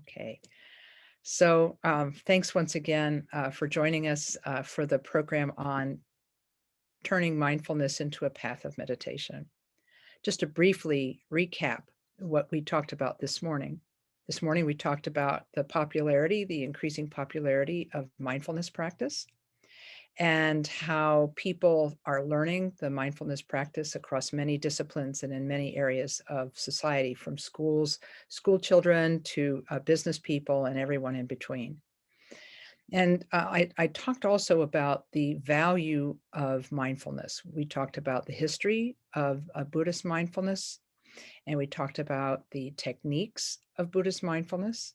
Okay, so thanks once again for joining us for the program on turning mindfulness into a path of meditation. Just to briefly recap what we talked about this morning. This morning, we talked about the increasing popularity of mindfulness practice, and how people are learning the mindfulness practice across many disciplines and in many areas of society, from school children to business people and everyone in between. And I talked also about the value of mindfulness. We talked about the history of Buddhist mindfulness, and we talked about the techniques of Buddhist mindfulness.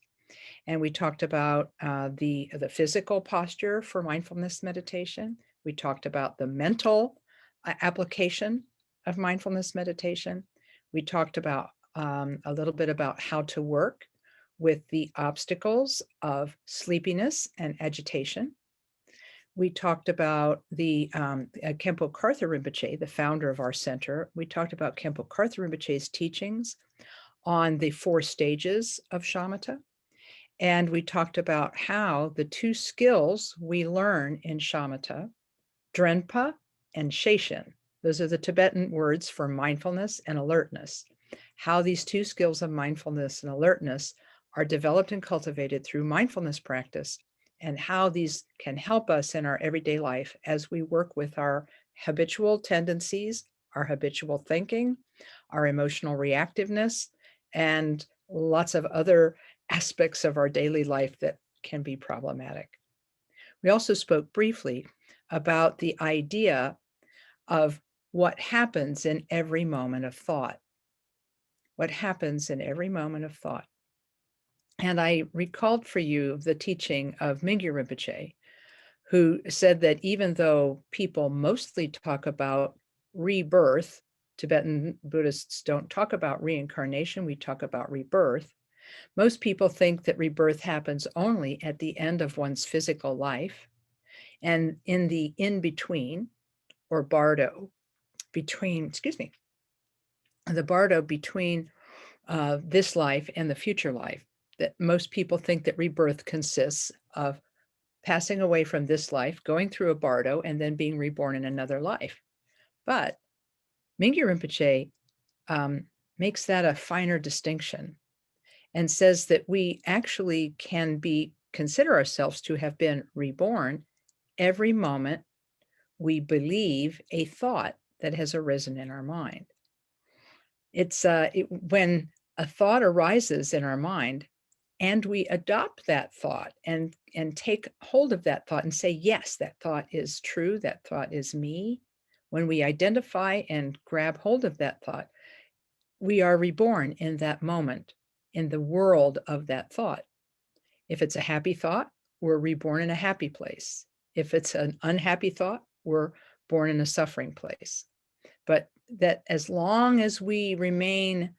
And we talked about the physical posture for mindfulness meditation. We talked about the mental application of mindfulness meditation. We talked about a little bit about how to work with the obstacles of sleepiness and agitation. We talked about the Khenpo Karthar Rinpoche, the founder of our center. We talked about Khenpo Karthar Rinpoche's teachings on the 4 stages of shamatha. And we talked about how the 2 skills we learn in shamatha, drenpa and sheshin, those are the Tibetan words for mindfulness and alertness, how these 2 skills of mindfulness and alertness are developed and cultivated through mindfulness practice, and how these can help us in our everyday life as we work with our habitual tendencies, our habitual thinking, our emotional reactiveness, and lots of other aspects of our daily life that can be problematic. We also spoke briefly about the idea of what happens in every moment of thought. What happens in every moment of thought. And I recalled for you the teaching of Mingyur Rinpoche, who said that even though people mostly talk about rebirth, Tibetan Buddhists don't talk about reincarnation, we talk about rebirth. Most people think that rebirth happens only at the end of one's physical life, and in the in-between, or bardo, between this life and the future life, that most people think that rebirth consists of passing away from this life, going through a bardo, and then being reborn in another life. But Mingyur Rinpoche makes that a finer distinction, and says that we actually can consider ourselves to have been reborn every moment we believe a thought that has arisen in our mind. It's when a thought arises in our mind and we adopt that thought and take hold of that thought and say, yes, that thought is true, that thought is me. When we identify and grab hold of that thought, we are reborn in that moment, in the world of that thought. If it's a happy thought, we're reborn in a happy place. If it's an unhappy thought, we're born in a suffering place. But that as long as we remain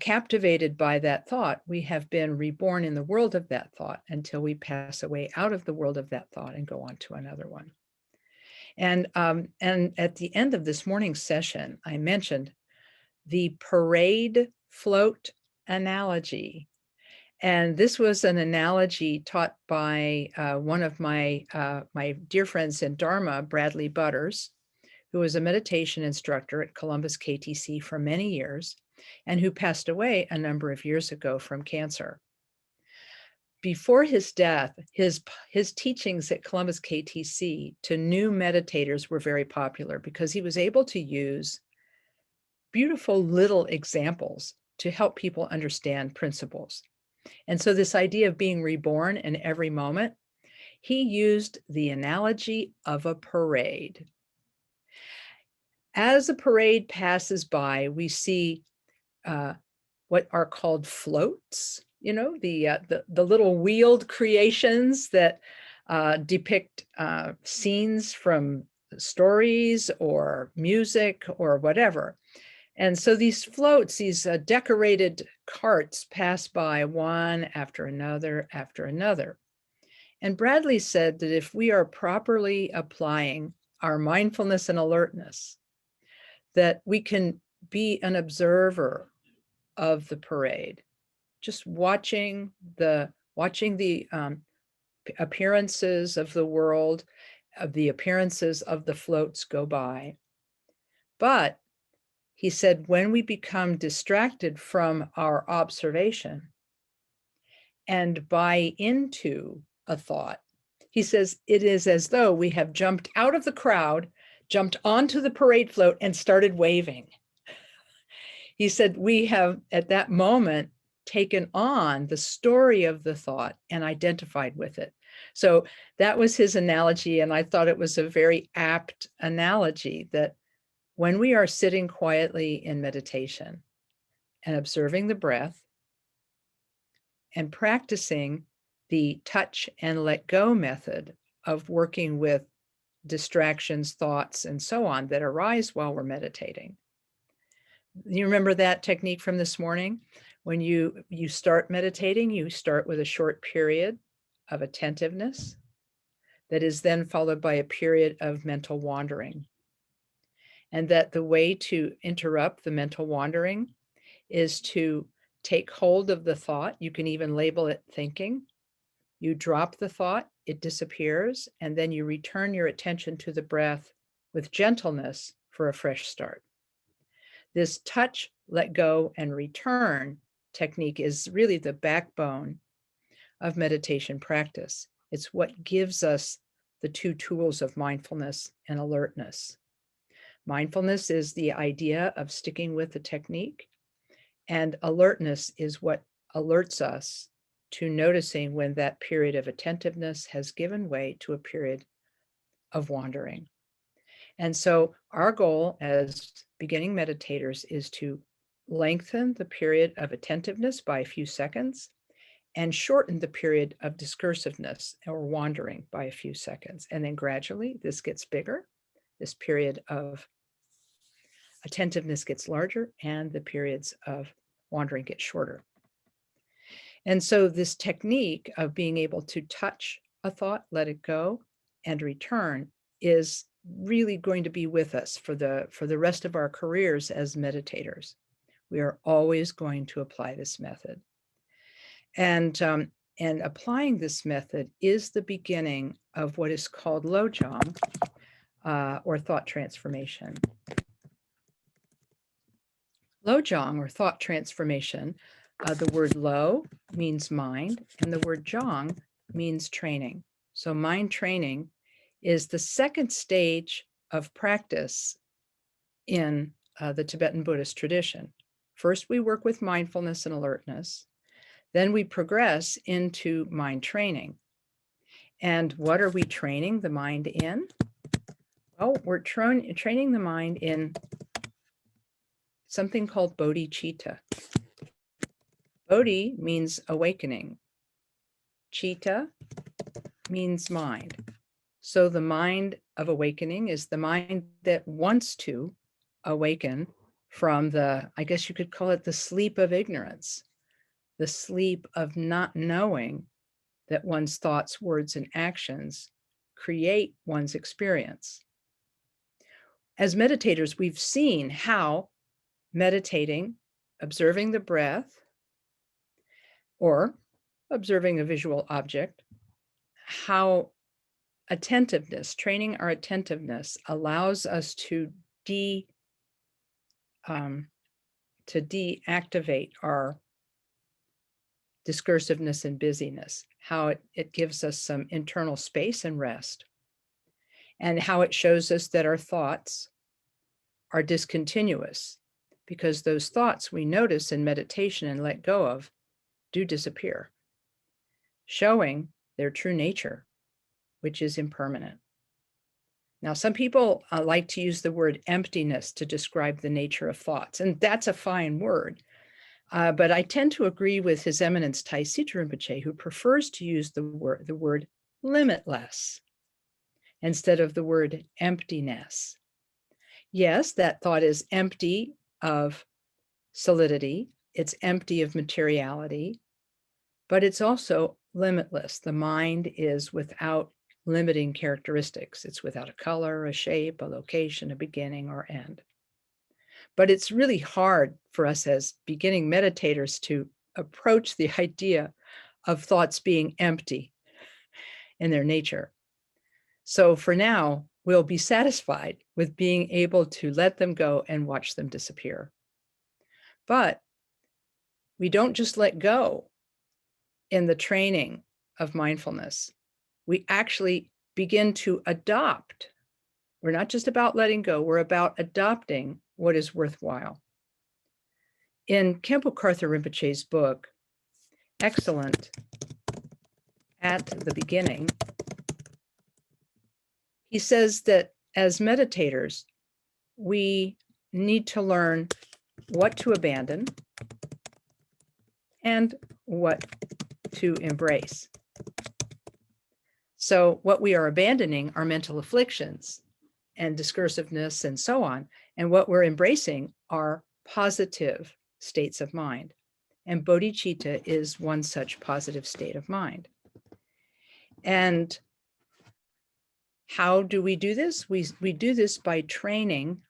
captivated by that thought, we have been reborn in the world of that thought until we pass away out of the world of that thought and go on to another one. And at the end of this morning's session, I mentioned the parade float analogy. And this was an analogy taught by one of my dear friends in Dharma, Bradley Butters, who was a meditation instructor at Columbus KTC for many years, and who passed away a number of years ago from cancer. Before his death, his teachings at Columbus KTC to new meditators were very popular because he was able to use beautiful little examples to help people understand principles. And so this idea of being reborn in every moment, he used the analogy of a parade. As a parade passes by, we see what are called floats, the little wheeled creations that depict scenes from stories or music or whatever. And so these floats, these decorated carts pass by one after another after another. And Bradley said that if we are properly applying our mindfulness and alertness, that we can be an observer of the parade. just watching the appearances of the world, of the appearances of the floats go by. But he said, when we become distracted from our observation and buy into a thought, he says, it is as though we have jumped out of the crowd, jumped onto the parade float, and started waving. He said, we have at that moment taken on the story of the thought and identified with it. So that was his analogy. And I thought it was a very apt analogy that when we are sitting quietly in meditation and observing the breath and practicing the touch and let go method of working with distractions, thoughts, and so on that arise while we're meditating. You remember that technique from this morning? When you start meditating, you start with a short period of attentiveness that is then followed by a period of mental wandering. And that the way to interrupt the mental wandering is to take hold of the thought. You can even label it thinking. You drop the thought, it disappears, and then you return your attention to the breath with gentleness for a fresh start. This touch, let go, and return technique is really the backbone of meditation practice. It's what gives us the two tools of mindfulness and alertness. Mindfulness is the idea of sticking with the technique, and alertness is what alerts us to noticing when that period of attentiveness has given way to a period of wandering. And so our goal as beginning meditators is to lengthen the period of attentiveness by a few seconds and shorten the period of discursiveness or wandering by a few seconds. And then gradually this gets bigger. This period of attentiveness gets larger and the periods of wandering get shorter. And so this technique of being able to touch a thought, let it go, and return is really going to be with us for the rest of our careers as meditators. We are always going to apply this method. And applying this method is the beginning of what is called lojong, or thought transformation. Lojong, or thought transformation, the word lo means mind, and the word jong means training. So mind training is the second stage of practice in the Tibetan Buddhist tradition. First, we work with mindfulness and alertness. Then we progress into mind training. And what are we training the mind in? Well, we're training the mind in something called bodhicitta. Bodhi means awakening. Citta means mind. So the mind of awakening is the mind that wants to awaken from the, I guess you could call it the sleep of ignorance, the sleep of not knowing that one's thoughts, words, and actions create one's experience. As meditators, we've seen how meditating, observing the breath, or observing a visual object, how attentiveness, training our attentiveness allows us to deactivate our discursiveness and busyness, how it gives us some internal space and rest, and how it shows us that our thoughts are discontinuous, because those thoughts we notice in meditation and let go of do disappear, showing their true nature, which is impermanent. Now, some people like to use the word emptiness to describe the nature of thoughts, and that's a fine word. But I tend to agree with His Eminence Taisita Rinpoche, who prefers to use the word limitless instead of the word emptiness. Yes, that thought is empty of solidity, it's empty of materiality, but it's also limitless. The mind is without limiting characteristics. It's without a color, a shape, a location, a beginning, or end. But it's really hard for us as beginning meditators to approach the idea of thoughts being empty in their nature. So for now, we'll be satisfied with being able to let them go and watch them disappear. But we don't just let go in the training of mindfulness. We actually begin to adopt. We're not just about letting go, we're about adopting what is worthwhile. In Khenpo Karthar Rinpoche's book, Excellent at the Beginning, he says that as meditators, we need to learn what to abandon and what to embrace. So what we are abandoning are mental afflictions and discursiveness and so on. And what we're embracing are positive states of mind. And bodhicitta is one such positive state of mind. And how do we do this? We do this by training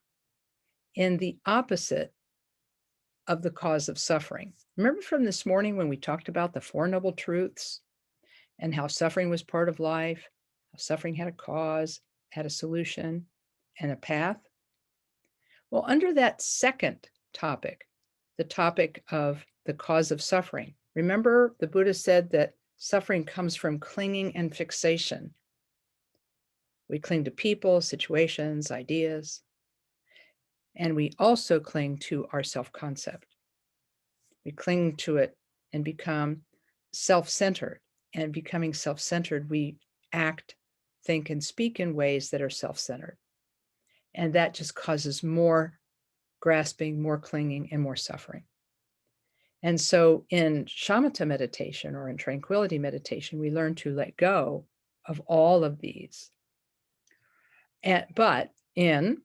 in the opposite of the cause of suffering. Remember from this morning when we talked about the Four Noble Truths and how suffering was part of life, how suffering had a cause, had a solution, and a path? Well, under that second topic, the topic of the cause of suffering, remember the Buddha said that suffering comes from clinging and fixation. We cling to people, situations, ideas, and we also cling to our self-concept. We cling to it and become self-centered. And becoming self-centered, we act, think, and speak in ways that are self-centered. And that just causes more grasping, more clinging, and more suffering. And so in shamatha meditation or in tranquility meditation, we learn to let go of all of these. But in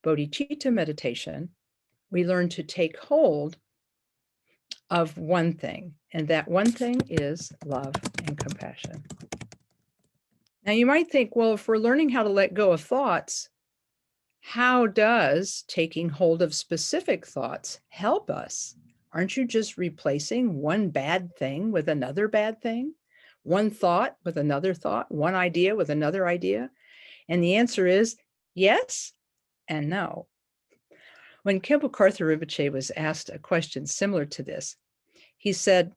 bodhicitta meditation, we learn to take hold of one thing, and that one thing is love and compassion. Now you might think, well, if we're learning how to let go of thoughts, how does taking hold of specific thoughts help us? Aren't you just replacing one bad thing with another bad thing? One thought with another thought, one idea with another idea? And the answer is yes and no. When Khenpo Karthar Rinpoche was asked a question similar to this, he said,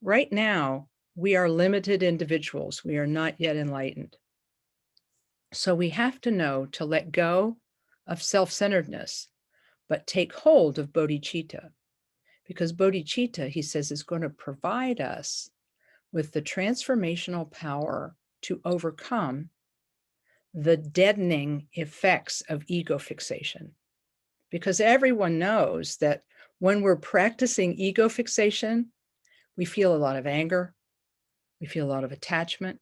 right now, we are limited individuals. We are not yet enlightened. So we have to know to let go of self-centeredness, but take hold of bodhicitta. Because bodhicitta, he says, is going to provide us with the transformational power to overcome the deadening effects of ego fixation. Because everyone knows that when we're practicing ego fixation, we feel a lot of anger, we feel a lot of attachment,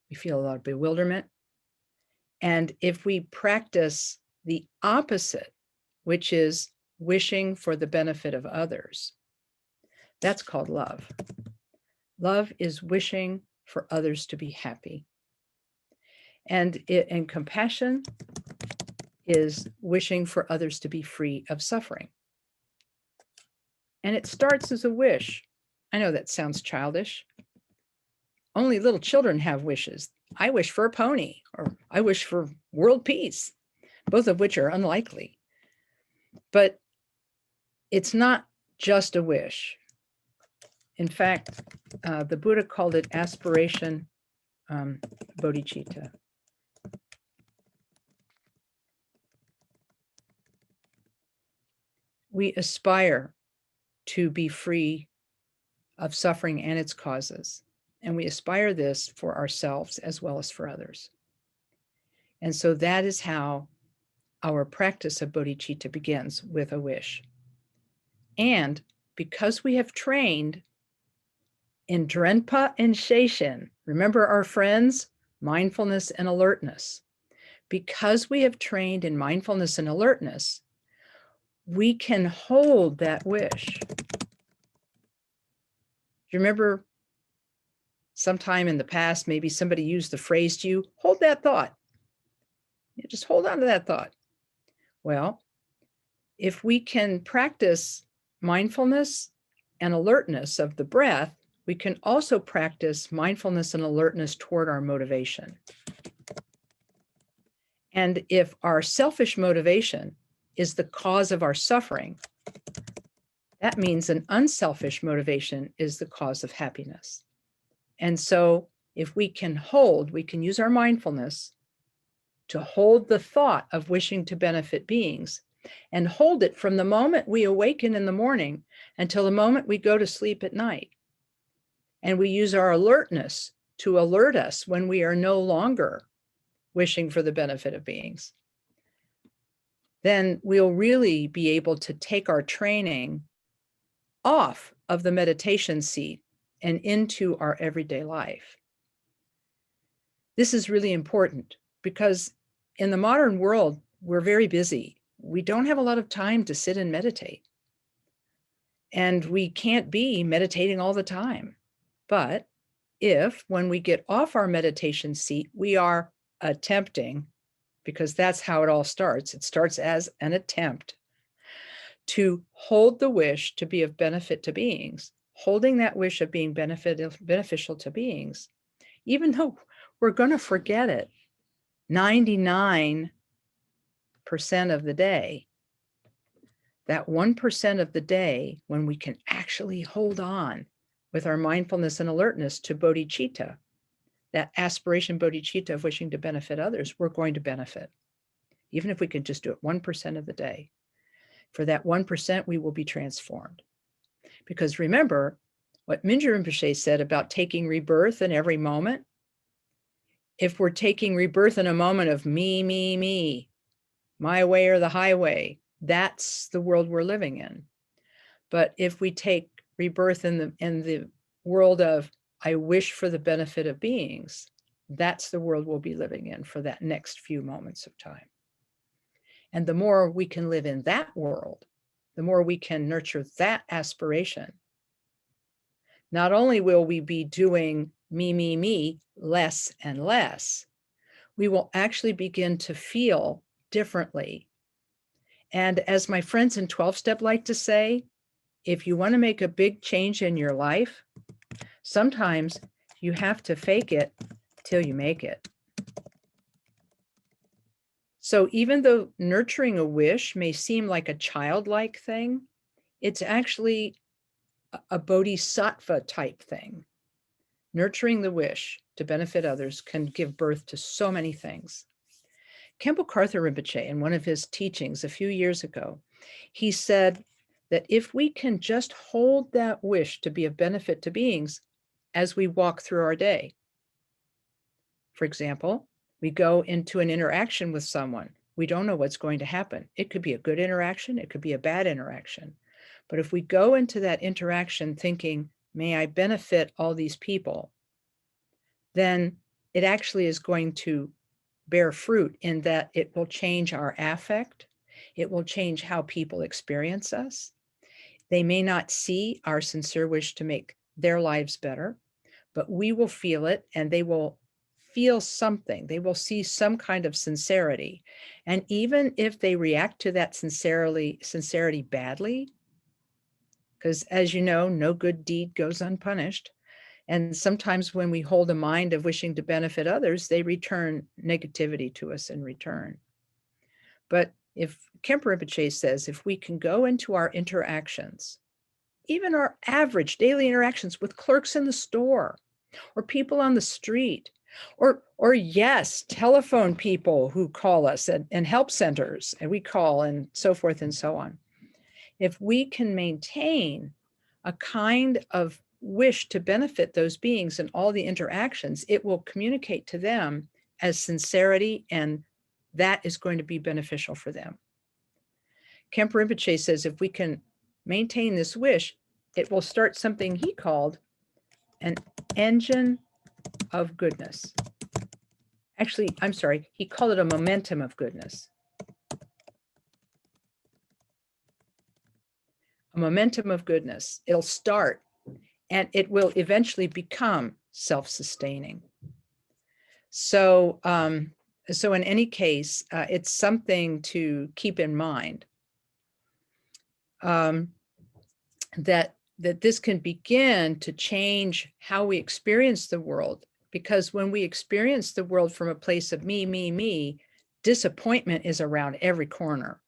we feel a lot of bewilderment. And if we practice the opposite, which is wishing for the benefit of others, that's called love. Love is wishing for others to be happy. And compassion is wishing for others to be free of suffering. And it starts as a wish. I know that sounds childish. Only little children have wishes. I wish for a pony, or I wish for world peace, both of which are unlikely. But it's not just a wish. In fact, the Buddha called it aspiration bodhicitta. We aspire to be free of suffering and its causes. And we aspire this for ourselves as well as for others. And so that is how our practice of bodhicitta begins, with a wish. And because we have trained in Drenpa and Sheishin, remember our friends, mindfulness and alertness. Because we have trained in mindfulness and alertness, we can hold that wish. Do you remember sometime in the past, maybe somebody used the phrase to you, hold that thought. You just hold on to that thought. Well, if we can practice mindfulness and alertness of the breath, we can also practice mindfulness and alertness toward our motivation. And if our selfish motivation is the cause of our suffering, that means an unselfish motivation is the cause of happiness. And so if we can use our mindfulness to hold the thought of wishing to benefit beings, and hold it from the moment we awaken in the morning until the moment we go to sleep at night. And we use our alertness to alert us when we are no longer wishing for the benefit of beings. Then we'll really be able to take our training off of the meditation seat and into our everyday life. This is really important because in the modern world, we're very busy. We don't have a lot of time to sit and meditate. And we can't be meditating all the time. But if, when we get off our meditation seat, we are attempting, because that's how it all starts. It starts as an attempt to hold the wish to be of benefit to beings, holding that wish of being beneficial to beings, even though we're going to forget it 99% of the day. That 1% of the day when we can actually hold on with our mindfulness and alertness to bodhicitta, that aspiration bodhicitta of wishing to benefit others, we're going to benefit. Even if we can just do it 1% of the day. For that 1%, we will be transformed. Because remember what Mingyur Rinpoche said about taking rebirth in every moment. If we're taking rebirth in a moment of me, my way or the highway, that's the world we're living in. But if we take rebirth in the world of I wish for the benefit of beings, that's the world we'll be living in for that next few moments of time. And the more we can live in that world, the more we can nurture that aspiration. Not only will we be doing me less and less, we will actually begin to feel differently. And as my friends in 12-step like to say, if you want to make a big change in your life, sometimes you have to fake it till you make it. So even though nurturing a wish may seem like a childlike thing, it's actually a bodhisattva type thing. Nurturing the wish to benefit others can give birth to so many things. Khenpo Karthar Rinpoche, in one of his teachings a few years ago, he said that if we can just hold that wish to be of benefit to beings as we walk through our day. For example, we go into an interaction with someone. We don't know what's going to happen. It could be a good interaction. It could be a bad interaction. But if we go into that interaction thinking, may I benefit all these people, then it actually is going to bear fruit in that it will change our affect. It will change how people experience us. They may not see our sincere wish to make their lives better, but we will feel it and they will feel something. They will see some kind of sincerity. And even if they react to that sincerity badly, because as you know, no good deed goes unpunished. And sometimes when we hold a mind of wishing to benefit others, they return negativity to us in return. But if Khenpo Rinpoche says, if we can go into our interactions, even our average daily interactions with clerks in the store or people on the street, or yes, telephone people who call us and help centers, and we call and so forth and so on. If we can maintain a kind of wish to benefit those beings in all the interactions, it will communicate to them as sincerity, and that is going to be beneficial for them. Khenpo Rinpoche says if we can maintain this wish, it will start something he called an engine of goodness. Actually, I'm sorry, he called it a momentum of goodness. A momentum of goodness. It'll start and it will eventually become self-sustaining. So, so in any case, it's something to keep in mind that that this can begin to change how we experience the world. Because when we experience the world from a place of me, disappointment is around every corner.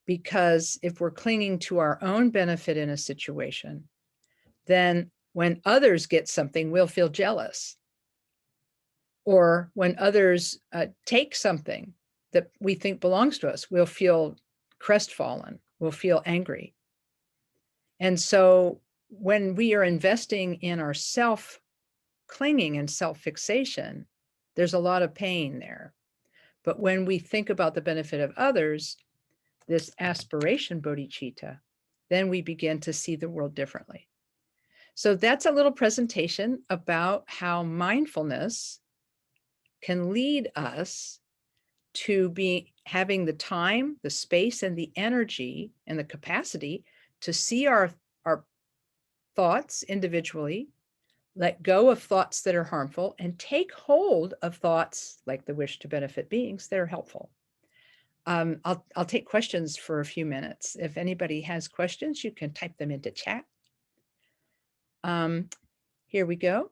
Because if we're clinging to our own benefit in a situation, then when others get something, we'll feel jealous. Or when others take something that we think belongs to us, we'll feel crestfallen, we'll feel angry. And so when we are investing in our self-clinging and self-fixation, there's a lot of pain there. But when we think about the benefit of others, this aspiration bodhicitta, then we begin to see the world differently. So that's a little presentation about how mindfulness can lead us to be having the time, the space, and the energy and the capacity to see our thoughts individually, let go of thoughts that are harmful, and take hold of thoughts like the wish to benefit beings that are helpful. I'll take questions for a few minutes. If anybody has questions, you can type them into chat. Here we go.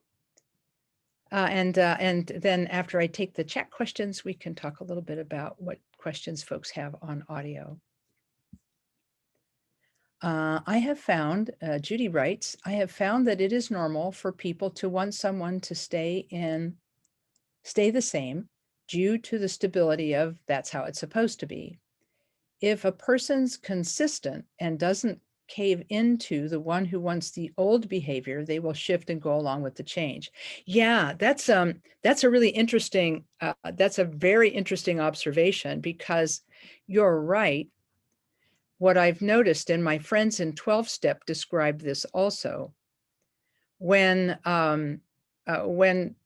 And then after I take the chat questions, we can talk a little bit about what questions folks have on audio. I have found, Judy writes, I have found that it is normal for people to want someone to stay the same due to the stability of that's how it's supposed to be. If a person's consistent and doesn't cave into the one who wants the old behavior, they will shift and go along with the change. Yeah, that's a really interesting, that's a very interesting observation, because you're right. What I've noticed, and my friends in 12-step describe this also, when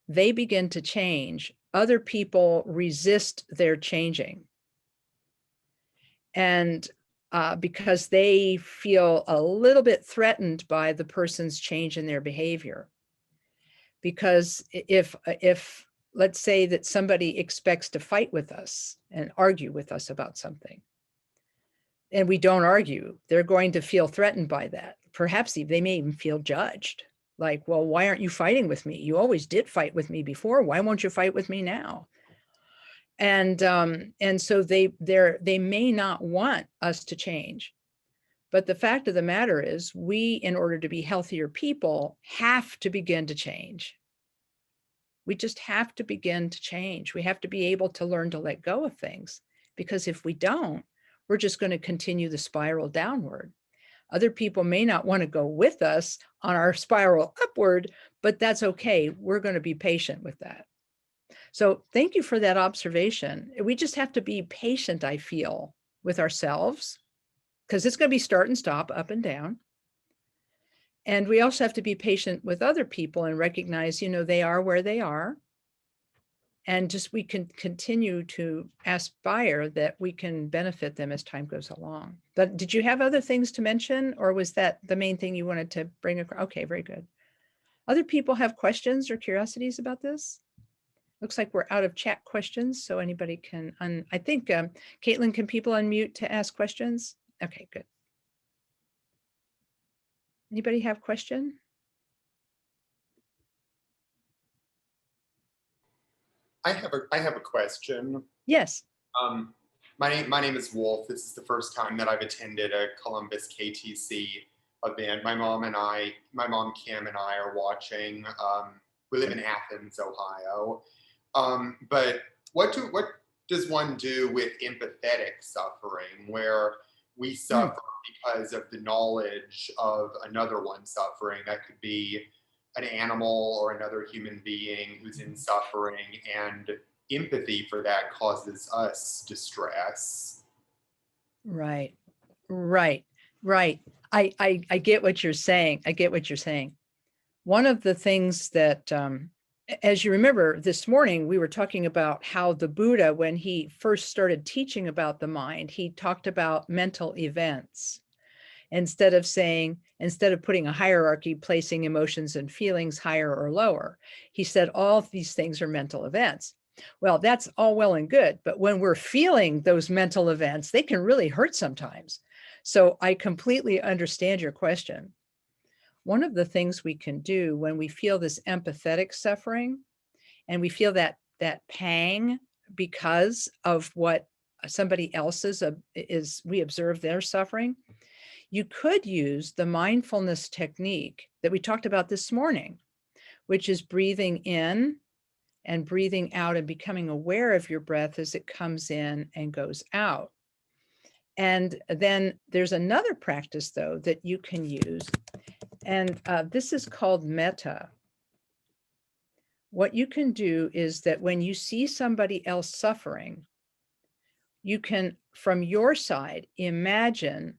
they begin to change, other people resist their changing. And because they feel a little bit threatened by the person's change in their behavior. Because if let's say that somebody expects to fight with us and argue with us about something, and we don't argue, they're going to feel threatened by that. Perhaps they may even feel judged. Like, well, why aren't you fighting with me? You always did fight with me before. Why won't you fight with me now? And so they may not want us to change. But the fact of the matter is, we, in order to be healthier people, have to begin to change. We just have to begin to change. We have to be able to learn to let go of things, because if we don't, we're just going to continue the spiral downward. Other people may not want to go with us on our spiral upward, but that's okay. We're going to be patient with that. So thank you for that observation. We just have to be patient, I feel, with ourselves, because it's going to be start and stop, up and down. And we also have to be patient with other people and recognize, they are where they are. And just we can continue to aspire that we can benefit them as time goes along. But did you have other things to mention, or was that the main thing you wanted to bring across? Okay, very good. Other people have questions or curiosities about this? Looks like we're out of chat questions, so anybody can, I think, Caitlin, can people unmute to ask questions? Okay, good. Anybody have a question? I have a question. Yes. My name is Wolf. This is the first time that I've attended a Columbus KTC event. My mom Kim and I are watching. We live in Athens, Ohio. But what does one do with empathetic suffering, where we suffer because of the knowledge of another one suffering? That could be an animal or another human being who's in suffering, and empathy for that causes us distress. Right. I get what you're saying. One of the things that, as you remember, this morning, we were talking about how the Buddha, when he first started teaching about the mind, he talked about mental events. Instead of putting a hierarchy, placing emotions and feelings higher or lower, he said all of these things are mental events. Well, that's all well and good, but when we're feeling those mental events, they can really hurt sometimes. So I completely understand your question. One of the things we can do when we feel this empathetic suffering and we feel that pang because of what somebody else's is, we observe their suffering, you could use the mindfulness technique that we talked about this morning, which is breathing in and breathing out and becoming aware of your breath as it comes in and goes out. And then there's another practice, though, that you can use, and this is called metta. What you can do is that when you see somebody else suffering, you can, from your side, imagine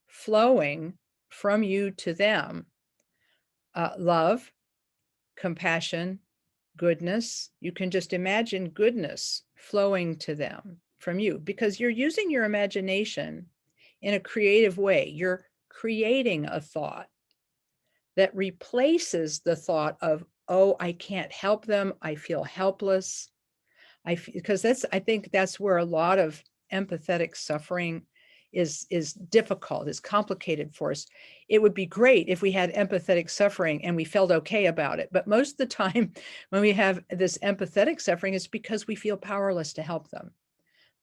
flowing from you to them love, compassion, goodness. You can just imagine goodness flowing to them from you because you're using your imagination in a creative way. You're creating a thought that replaces the thought of, oh, I can't help them. I feel helpless. Because I think that's where a lot of empathetic suffering is difficult, is complicated for us. It would be great if we had empathetic suffering and we felt okay about it. But most of the time when we have this empathetic suffering, it's because we feel powerless to help them.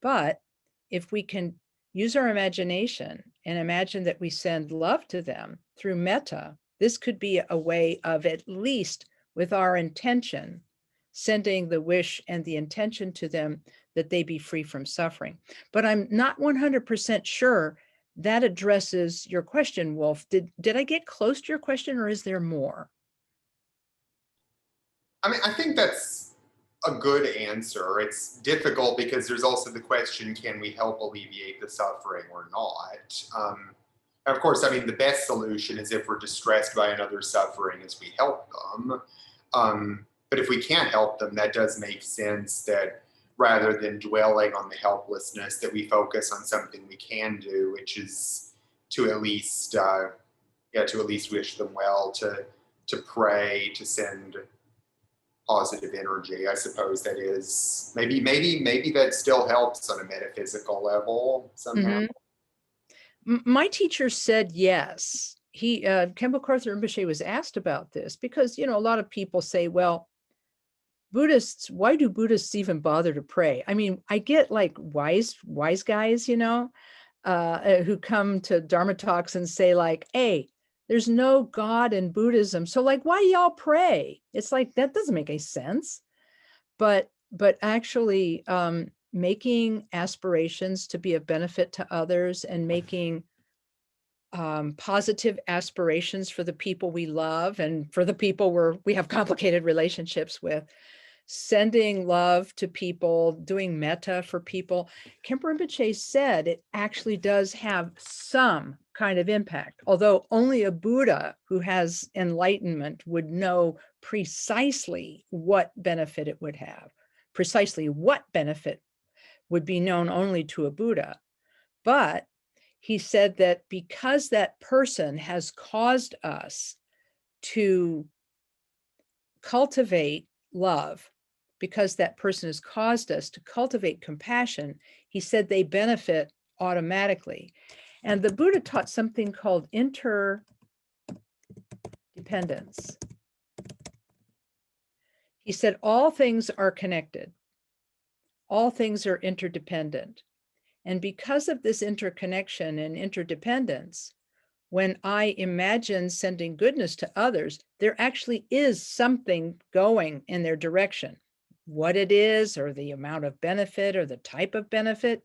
But if we can use our imagination and imagine that we send love to them through metta, this could be a way of, at least with our intention, sending the wish and the intention to them that they be free from suffering. But I'm not 100% sure that addresses your question, Wolf. Did I get close to your question, or is there more? I mean, I think that's a good answer. It's difficult because there's also the question, can we help alleviate the suffering or not? Of course, I mean, the best solution is if we're distressed by another suffering is we help them. But if we can't help them, that does make sense that rather than dwelling on the helplessness, that we focus on something we can do, which is to at least, to at least wish them well, to pray, to send positive energy. I suppose that is maybe that still helps on a metaphysical level somehow. Mhm. My teacher said yes. Kemba Karthar Rinpoche was asked about this because, a lot of people say, well, why do Buddhists even bother to pray? I mean, I get like wise guys, who come to Dharma talks and say like, hey, there's no God in Buddhism. So like, why do y'all pray? It's like, that doesn't make any sense. But actually making aspirations to be of benefit to others and making positive aspirations for the people we love and for the people we have complicated relationships with, sending love to people, doing metta for people. Kempo Rinpoche said it actually does have some kind of impact, although only a Buddha who has enlightenment would know precisely what benefit it would have. Precisely what benefit would be known only to a Buddha. But he said that because that person has caused us to cultivate love, because that person has caused us to cultivate compassion, he said they benefit automatically. And the Buddha taught something called interdependence. He said all things are connected, all things are interdependent. And because of this interconnection and interdependence, when I imagine sending goodness to others, there actually is something going in their direction. What it is, or the amount of benefit, or the type of benefit,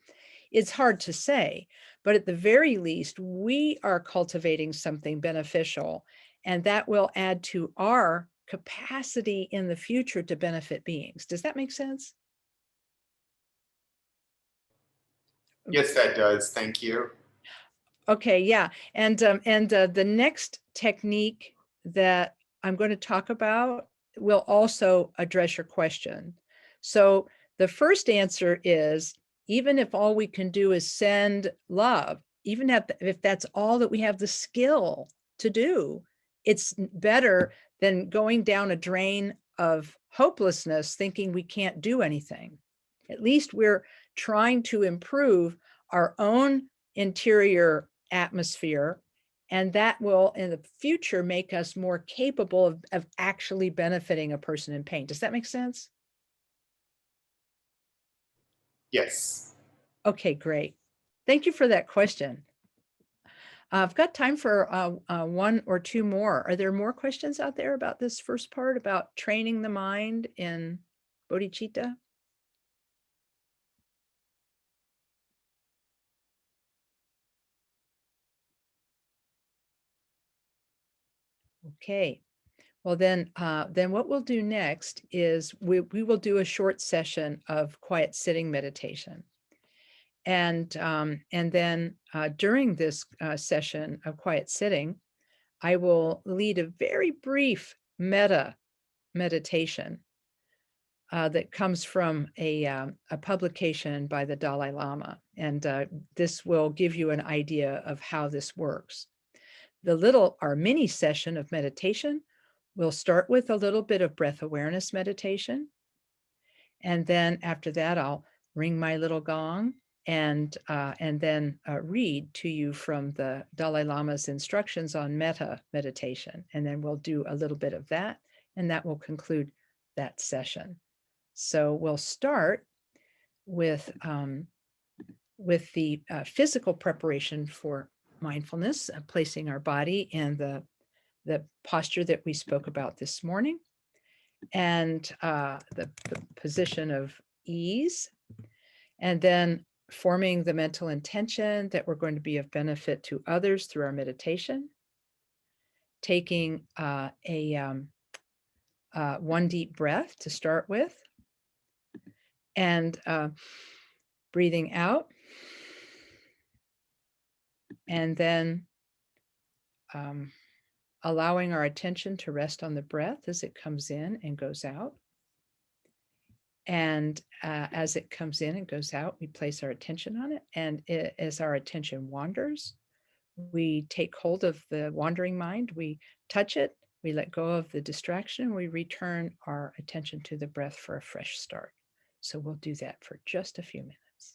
it's hard to say. But at the very least, we are cultivating something beneficial, and that will add to our capacity in the future to benefit beings. Does that make sense? Yes, that does. Thank you. Okay, yeah. And the next technique that I'm going to talk about will also address your question. So the first answer is, even if all we can do is send love, even if that's all that we have the skill to do, it's better than going down a drain of hopelessness thinking we can't do anything. At least we're trying to improve our own interior atmosphere, and that will in the future make us more capable of actually benefiting a person in pain. Does that make sense? Yes. Okay, great. Thank you for that question. I've got time for one or two more. Are there more questions out there about this first part about training the mind in bodhicitta? Okay. Well, then what we'll do next is we will do a short session of quiet sitting meditation. And then during this session of quiet sitting, I will lead a very brief metta meditation that comes from a publication by the Dalai Lama. And this will give you an idea of how this works. Our mini session of meditation will start with a little bit of breath awareness meditation. And then after that, I'll ring my little gong and then read to you from the Dalai Lama's instructions on metta meditation. And then we'll do a little bit of that, and that will conclude that session. So we'll start with the physical preparation for mindfulness, placing our body in the posture that we spoke about this morning, and the position of ease, and then forming the mental intention that we're going to be of benefit to others through our meditation, taking one deep breath to start with, and breathing out, and then allowing our attention to rest on the breath as it comes in and goes out. And as it comes in and goes out, we place our attention on it. And as our attention wanders, we take hold of the wandering mind, we touch it, we let go of the distraction, and we return our attention to the breath for a fresh start. So we'll do that for just a few minutes.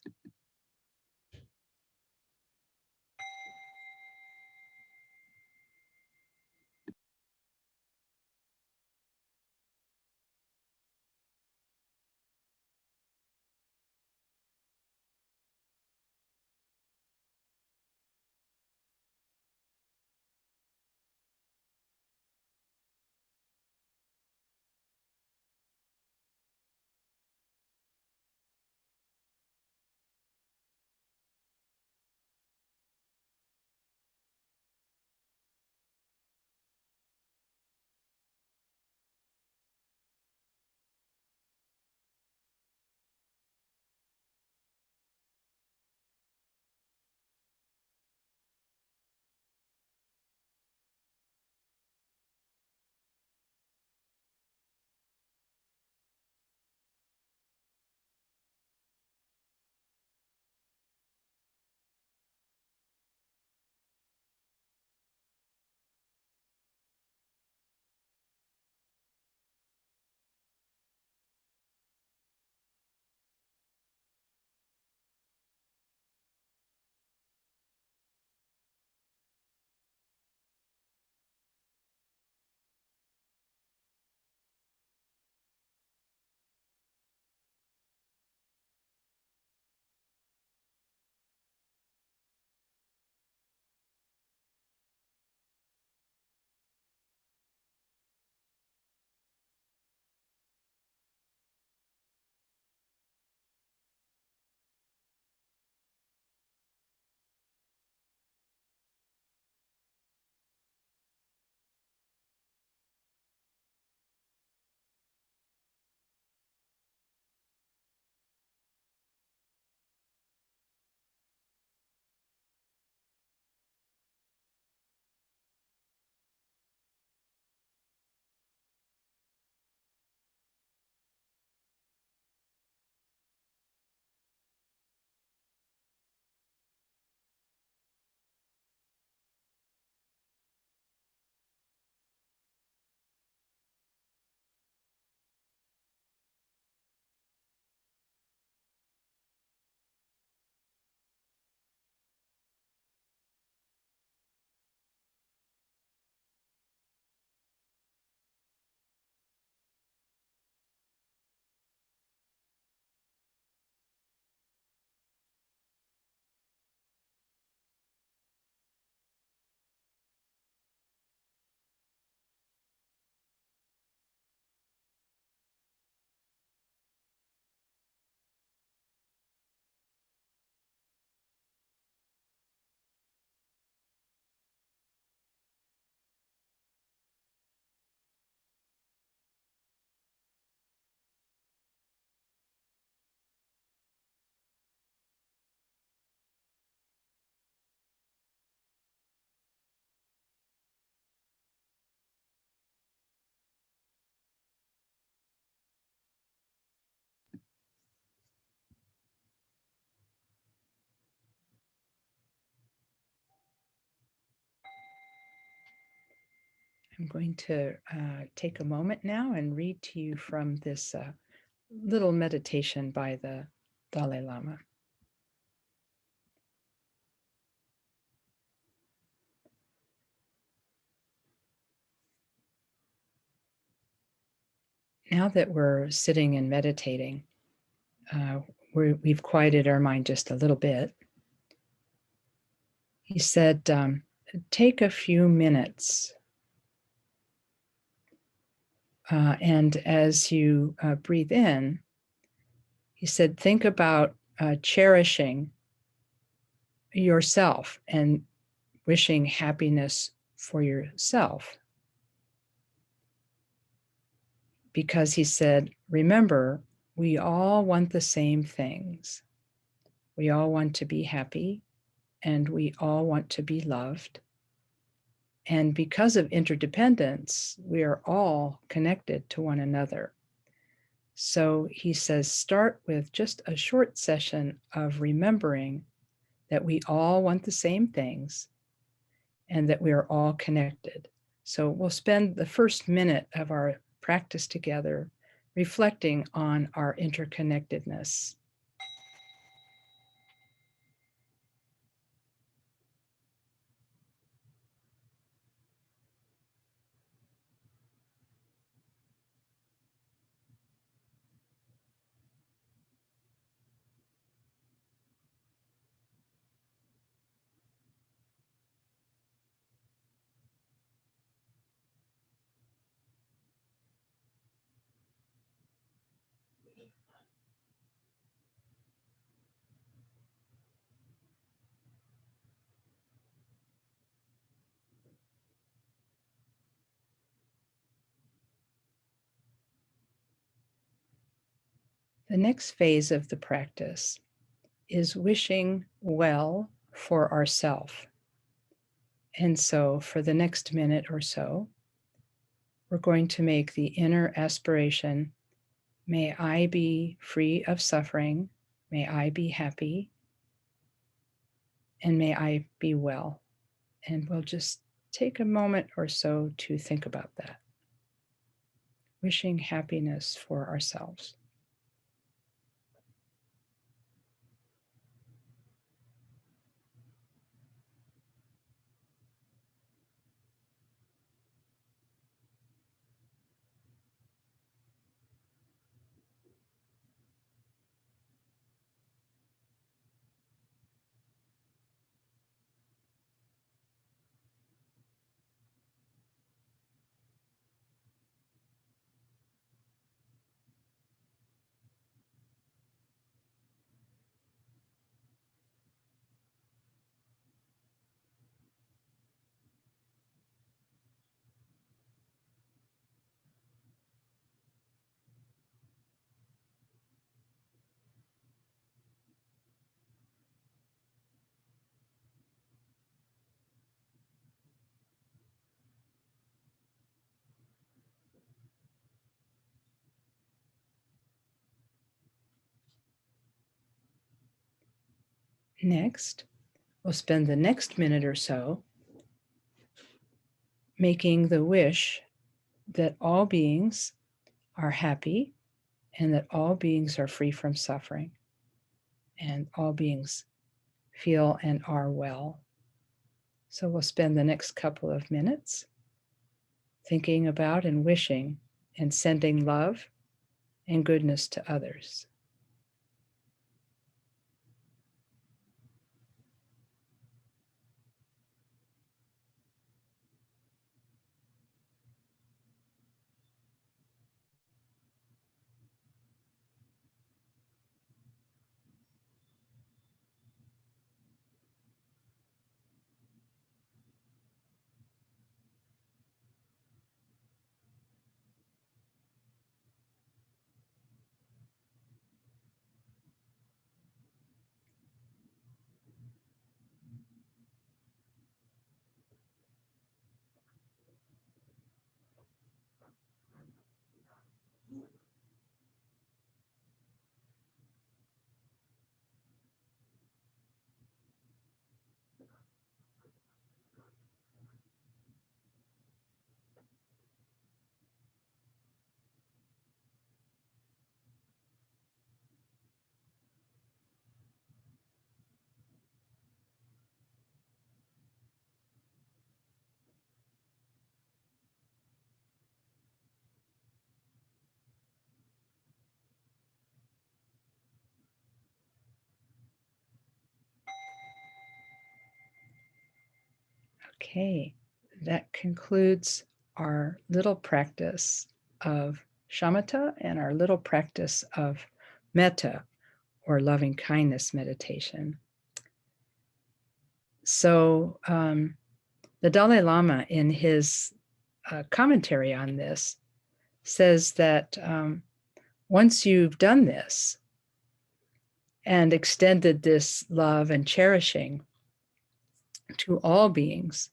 I'm going to take a moment now and read to you from this little meditation by the Dalai Lama. Now that we're sitting and meditating, we've quieted our mind just a little bit. He said, take a few minutes. And as you breathe in, he said, think about cherishing yourself and wishing happiness for yourself. Because he said, remember, we all want the same things. We all want to be happy, and we all want to be loved. And because of interdependence, we are all connected to one another. So he says, start with just a short session of remembering that we all want the same things and that we are all connected. So we'll spend the first minute of our practice together reflecting on our interconnectedness. The next phase of the practice is wishing well for ourself. And so for the next minute or so, we're going to make the inner aspiration, may I be free of suffering, may I be happy, and may I be well. And we'll just take a moment or so to think about that. Wishing happiness for ourselves. Next, we'll spend the next minute or so making the wish that all beings are happy and that all beings are free from suffering and all beings feel and are well. So we'll spend the next couple of minutes thinking about and wishing and sending love and goodness to others. Okay, that concludes our little practice of shamatha and our little practice of metta, or loving kindness meditation. So the Dalai Lama, in his commentary on this, says that once you've done this and extended this love and cherishing to all beings,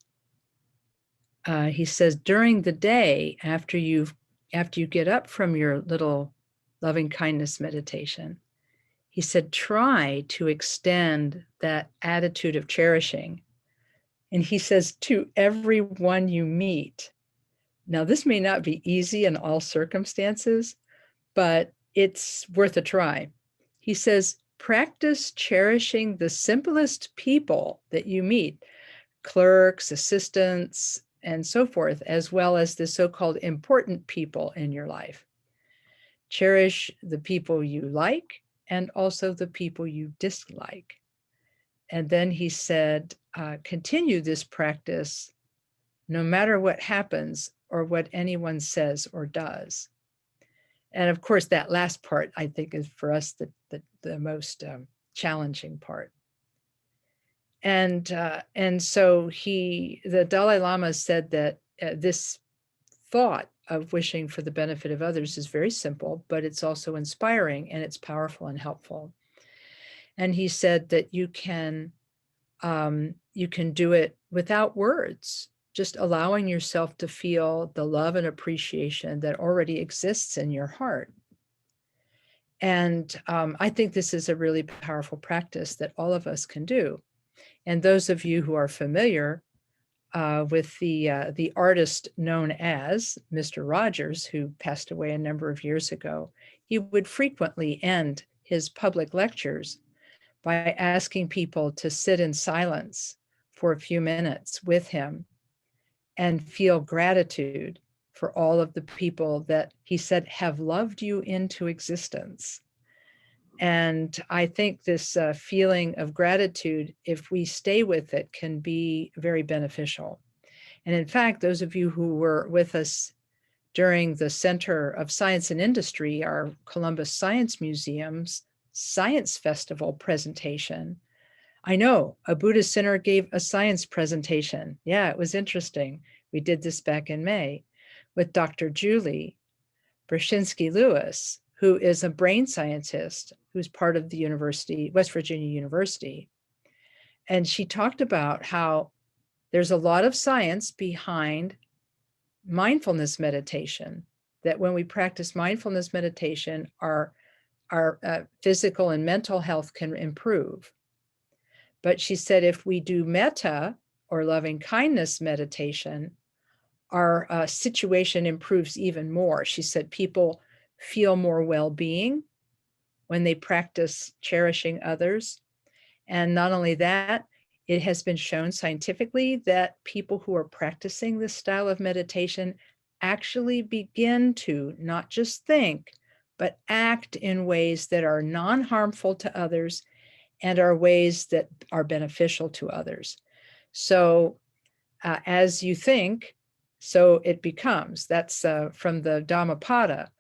he says during the day, after you get up from your little loving kindness meditation, he said, try to extend that attitude of cherishing. And he says, to everyone you meet. Now, this may not be easy in all circumstances, but it's worth a try. He says, practice cherishing the simplest people that you meet, clerks, assistants, and so forth, as well as the so-called important people in your life. Cherish the people you like and also the people you dislike. And then he said, continue this practice no matter what happens or what anyone says or does. And of course, that last part, I think, is for us the most challenging part. And so the Dalai Lama said that this thought of wishing for the benefit of others is very simple, but it's also inspiring and it's powerful and helpful. And he said that you can do it without words, just allowing yourself to feel the love and appreciation that already exists in your heart. And I think this is a really powerful practice that all of us can do. And those of you who are familiar with the artist known as Mr. Rogers, who passed away a number of years ago, he would frequently end his public lectures by asking people to sit in silence for a few minutes with him and feel gratitude for all of the people that he said have loved you into existence. And I think this feeling of gratitude, if we stay with it, can be very beneficial. And in fact, those of you who were with us during the Center of Science and Industry, our Columbus Science Museum's Science Festival presentation, I know a Buddhist center gave a science presentation. Yeah, it was interesting. We did this back in May with Dr. Julie Brzezinski Lewis, who is a brain scientist who's part of the university, West Virginia University. And she talked about how there's a lot of science behind mindfulness meditation, that when we practice mindfulness meditation, our physical and mental health can improve. But she said if we do metta, or loving kindness meditation, our situation improves even more. She said people feel more well-being when they practice cherishing others. And not only that, it has been shown scientifically that people who are practicing this style of meditation actually begin to not just think, but act in ways that are non-harmful to others and are ways that are beneficial to others. So as you think, so it becomes. That's from the Dhammapada,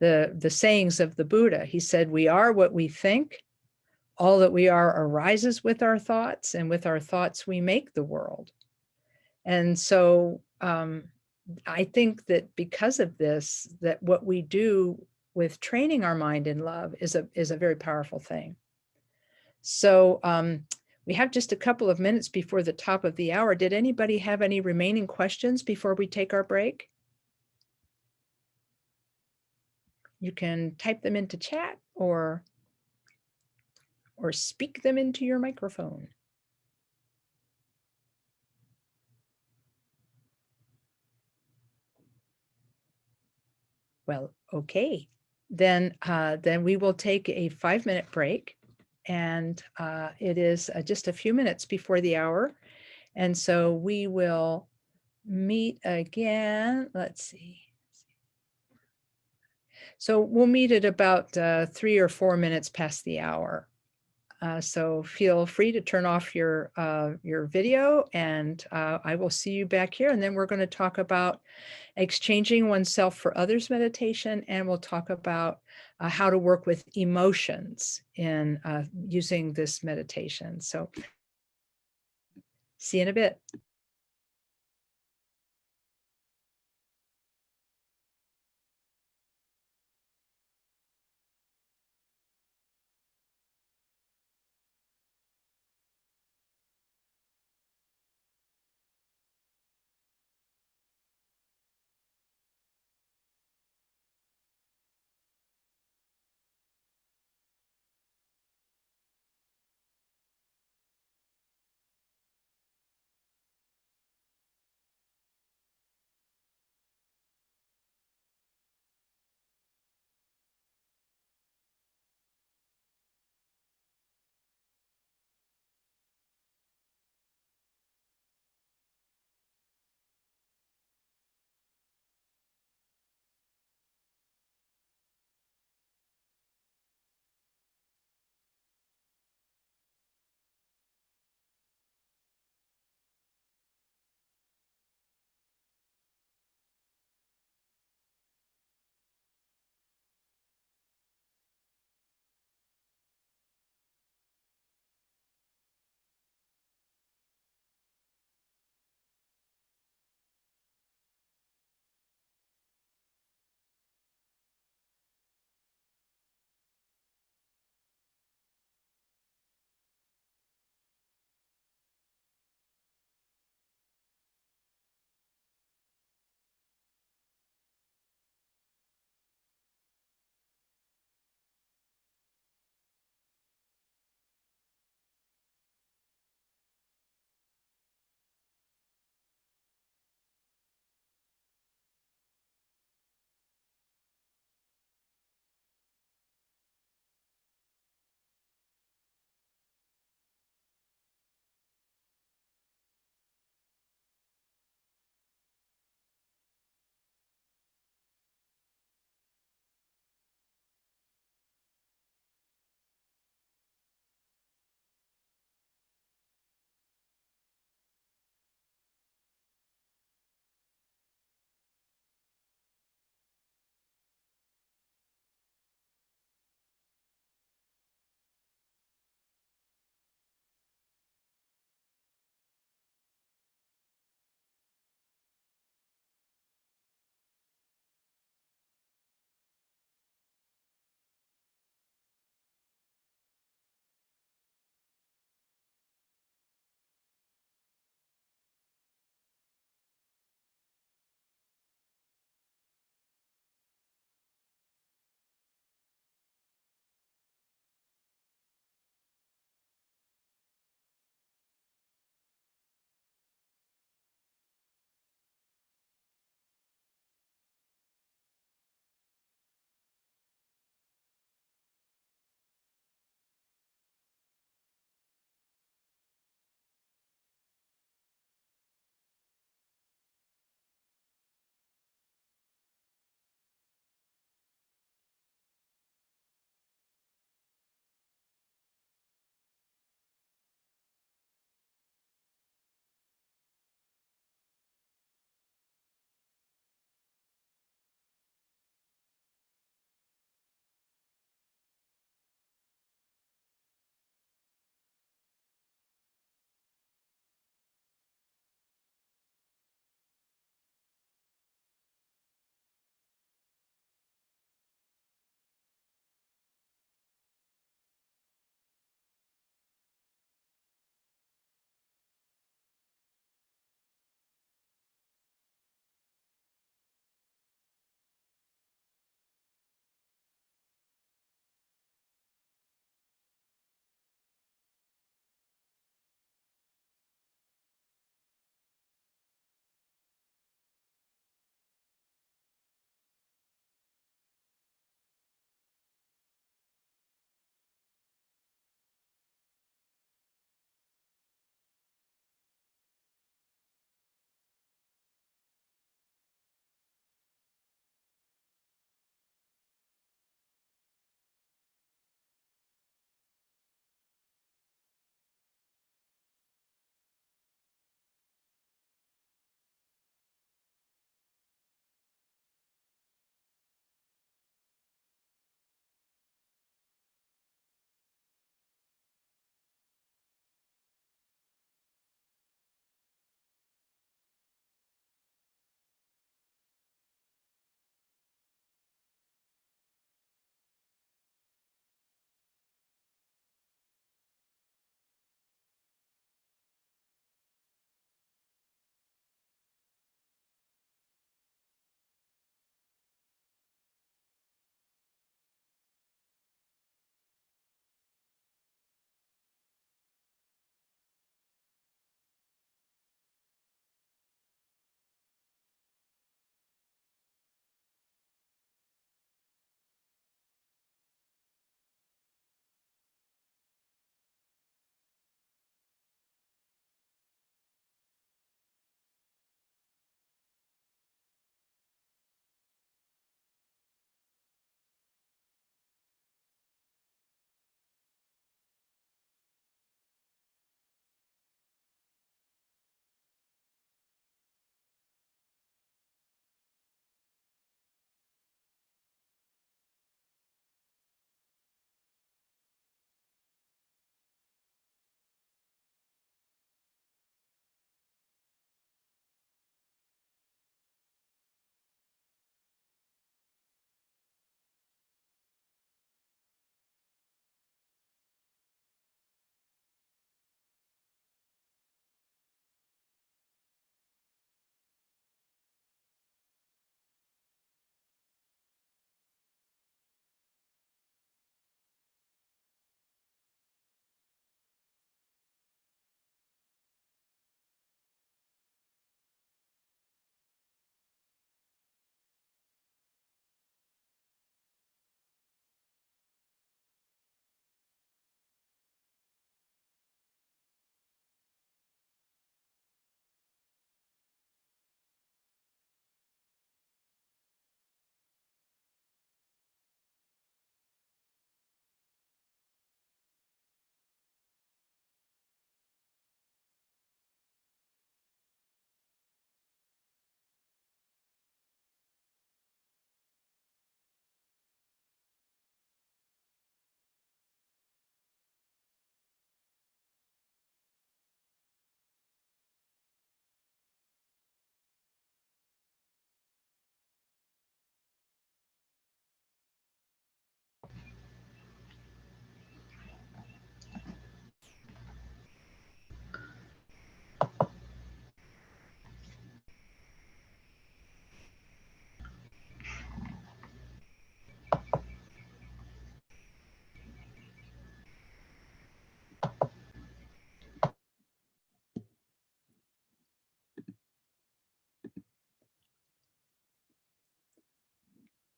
the sayings of the Buddha. He said, we are what we think. All that we are arises with our thoughts, and with our thoughts, we make the world. And so I think that because of this, that what we do with training our mind in love is a very powerful thing. So we have just a couple of minutes before the top of the hour. Did anybody have any remaining questions before we take our break? You can type them into chat or speak them into your microphone. Well, okay. Then we will take a 5-minute break, and it is just a few minutes before the hour. And so we will meet again. Let's see. So we'll meet at about 3 or 4 minutes past the hour. So feel free to turn off your video, and I will see you back here. And then we're going to talk about exchanging oneself for others meditation, and we'll talk about how to work with emotions in using this meditation. So see you in a bit.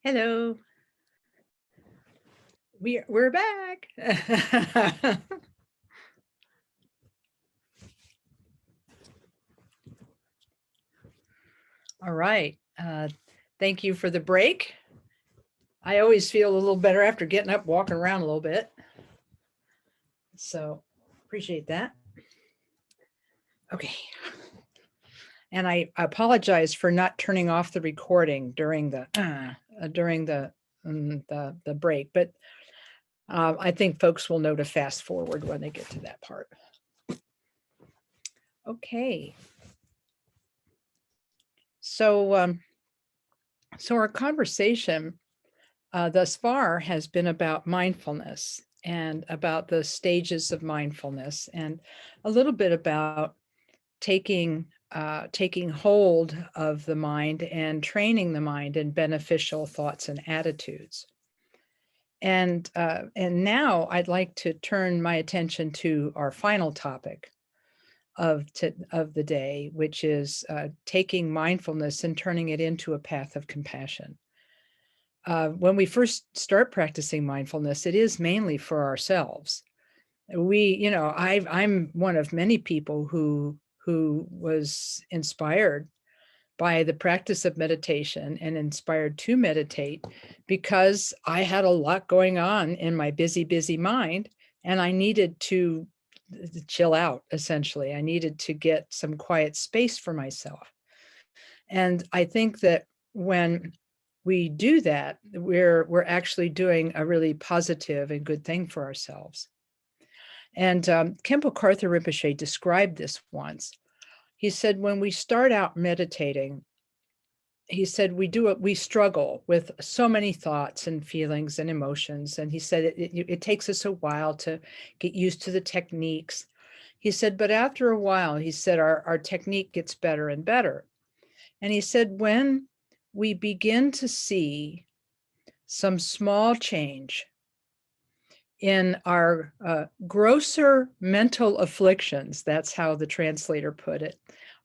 Hello. We're back. All right. Thank you for the break. I always feel a little better after getting up, walking around a little bit. So appreciate that. Okay. And I apologize for not turning off the recording during the break, but I think folks will know to fast forward when they get to that part. Okay. So our conversation thus far has been about mindfulness and about the stages of mindfulness, and a little bit about taking hold of the mind and training the mind in beneficial thoughts and attitudes. And now I'd like to turn my attention to our final topic of the day, which is taking mindfulness and turning it into a path of compassion. When we first start practicing mindfulness, it is mainly for ourselves. I'm one of many people who was inspired by the practice of meditation and inspired to meditate because I had a lot going on in my busy mind, and I needed to chill out. Essentially, I needed to get some quiet space for myself. And I think that when we do that, we're actually doing a really positive and good thing for ourselves. And Khenpo Karthar Rinpoche described this once. He said, when we start out meditating, he said, we struggle with so many thoughts and feelings and emotions. And he said, it takes us a while to get used to the techniques. He said, but after a while, he said, our technique gets better and better. And he said, when we begin to see some small change in our grosser mental afflictions, that's how the translator put it,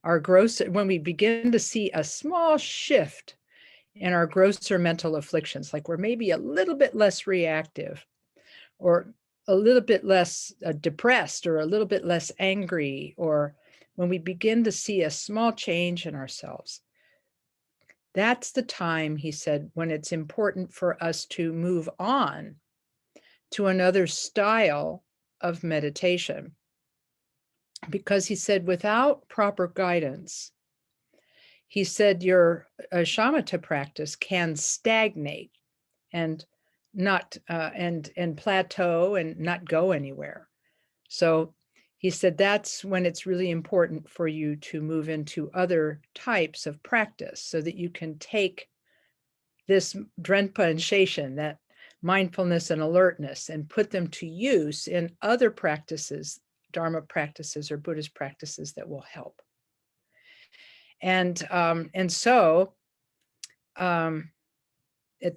when we begin to see a small shift in our grosser mental afflictions, like we're maybe a little bit less reactive or a little bit less depressed or a little bit less angry, or when we begin to see a small change in ourselves, that's the time, he said, when it's important for us to move on to another style of meditation. Because he said, without proper guidance, he said, your shamatha practice can stagnate and not and plateau and not go anywhere. So he said that's when it's really important for you to move into other types of practice so that you can take this drenpa and sheshan, that mindfulness and alertness, and put them to use in other practices, Dharma practices or Buddhist practices that will help. And so at